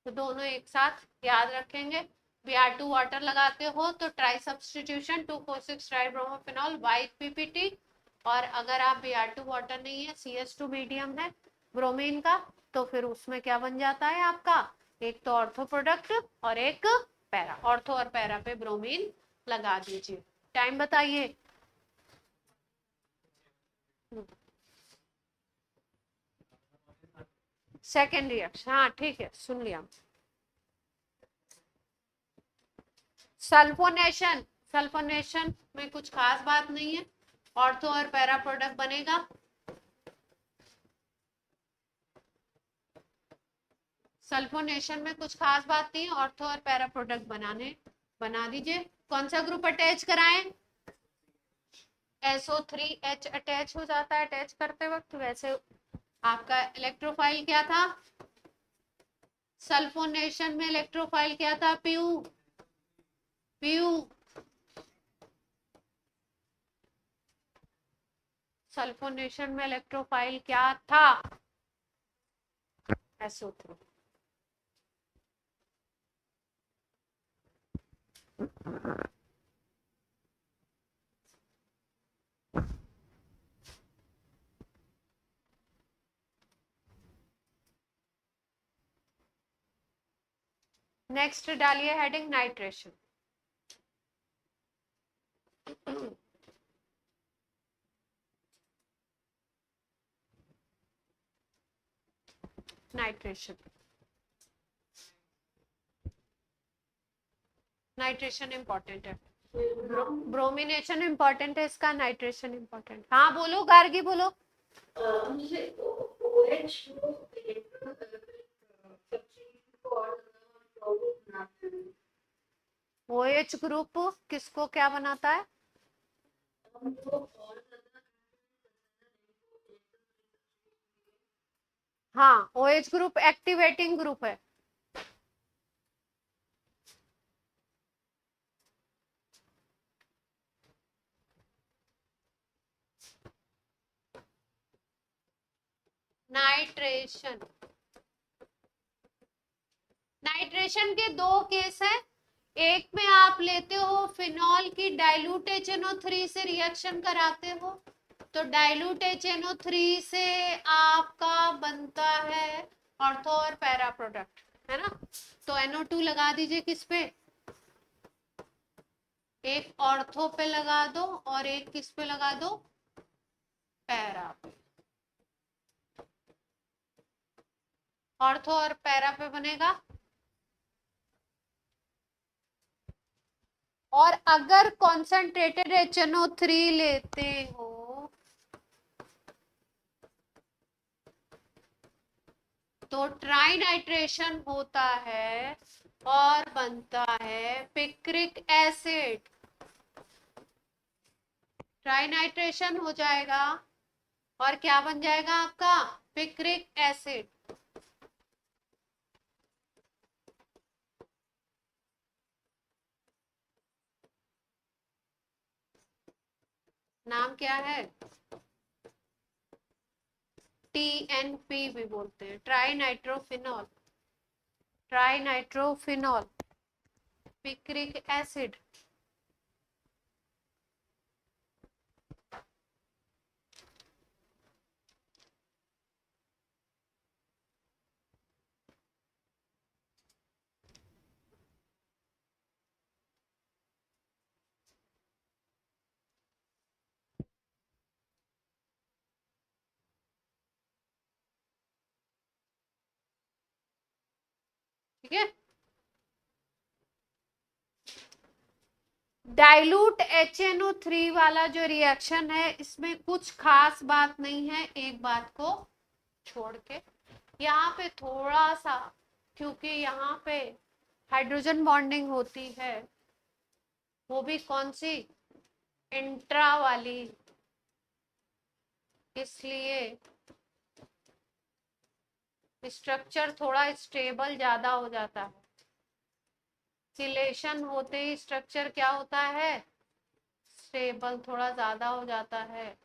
तो दोनों एक साथ याद रखेंगे। Br2 वाटर लगाते हो तो try substitution 246 try bromophenol white PPT, और अगर आप Br2 वाटर नहीं है, CH2 मीडियम है ब्रोमीन का, तो फिर उसमें क्या बन जाता है आपका, एक तो ऑर्थो प्रोडक्ट और एक पैरा। ऑर्थो और पैरा पे ब्रोमीन लगा दीजिए। टाइम बताइए। सेकेंड रिएक्शन, हाँ ठीक है, सुन लिया। सल्फोनेशन, सल्फोनेशन में कुछ खास बात नहीं है, ऑर्थो और पैरा प्रोडक्ट बनेगा। सल्फोनेशन में कुछ खास बात नहीं है, ऑर्थो और पैरा प्रोडक्ट बना दीजिए। कौन सा ग्रुप अटैच कराएं? SO3H अटैच हो जाता है अटैच करते वक्त। वैसे आपका इलेक्ट्रोफाइल क्या था सल्फोनेशन में? इलेक्ट्रोफाइल क्या था? पीयू, पीयू। सल्फोनेशन में इलेक्ट्रोफाइल क्या था? SO3। नेक्स्ट डालिए heading nitration. Nitration, nitration important है, ब्रोमिनेशन इंपॉर्टेंट है इसका, नाइट्रेशन इंपॉर्टेंट। हाँ बोलो गार्गी बोलो। मुझे OH OH ग्रुप किसको क्या बनाता है? हाँ, OH ग्रुप एक्टिवेटिंग ग्रुप है। नाइट्रेशन, नाइट्रेशन के दो केस है। एक में आप लेते हो फिनॉल की डाइल्यूट HNO3 से रिएक्शन कराते हो, तो डाइल्यूट HNO3 से आपका बनता है ऑर्थो और पैरा प्रोडक्ट, है ना। तो NO2 लगा दीजिए किस पे? एक ऑर्थो पे लगा दो और एक किस पे लगा दो? पैरा पे। ऑर्थो और पैरा पे बनेगा। और अगर कॉन्सेंट्रेटेड HNO3 लेते हो तो ट्राई नाइट्रेशन होता है और बनता है पिक्रिक एसिड। ट्राई नाइट्रेशन हो जाएगा और क्या बन जाएगा आपका? Picric acid. नाम क्या है? TNP भी बोलते हैं, try nitrophenol. Try nitrophenol picric acid. ठीक है। डाइल्यूट HNO3 वाला जो रिएक्शन है इसमें कुछ खास बात नहीं है, एक बात को छोड़ के। यहाँ पे थोड़ा सा, क्योंकि यहाँ पे हाइड्रोजन बॉन्डिंग होती है, वो भी कौन सी? इंट्रा वाली, इसलिए स्ट्रक्चर थोड़ा स्टेबल ज्यादा हो जाता है। सिलेशन होते ही स्ट्रक्चर क्या होता है? स्टेबल थोड़ा ज्यादा हो जाता है।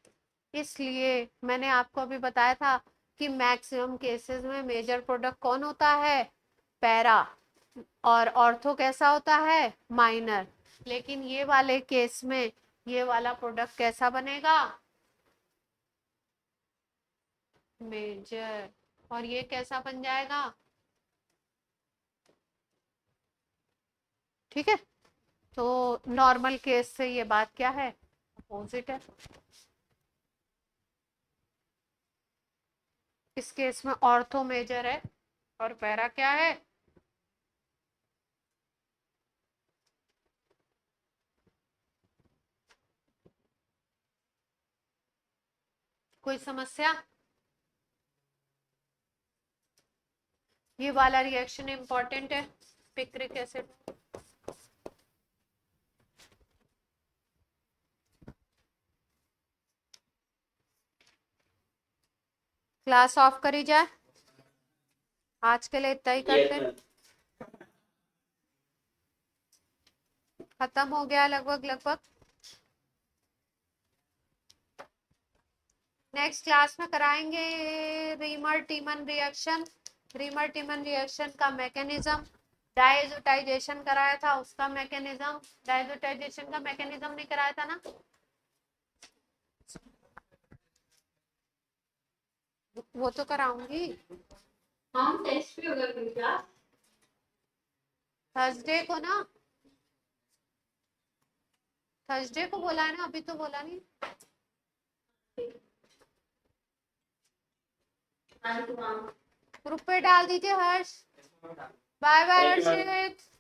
इसलिए मैंने आपको अभी बताया था कि मैक्सिमम केसेस में मेजर प्रोडक्ट कौन होता है? पैरा। और ऑर्थो कैसा होता है? माइनर। लेकिन ये वाले केस में ये वाला प्रोडक्ट कैसा बनेगा? मेजर। और ये कैसा बन जाएगा? ठीक है। तो नॉर्मल केस से ये बात क्या है? अपोजिट है। इस केस में ऑर्थो मेजर है और पैरा क्या है? कोई समस्या? ये वाला रिएक्शन इंपॉर्टेंट है, पिक्रिक एसिड। क्लास ऑफ करी जाए, आज के लिए इतना ही करते हैं। खत्म हो गया लगभग लगभग। नेक्स्ट क्लास में कराएंगे रीमर टीमन रिएक्शन का मैकेनिज्म, डायजोटाइजेशन कराया था उसका मैकेनिज्म, डायजोटाइजेशन का मैकेनिज्म नहीं कराया था ना, वो तो कराऊंगी हम टेस्ट भी होगा अपनी क्लास। थर्सडे को ना, थर्सडे को बोला है ना, अभी तो बोला नहीं। हाँ तो हाँ। ग्रुप पे डाल दीजिए Harsh. Bye bye Thank you, ma'am. Harshit.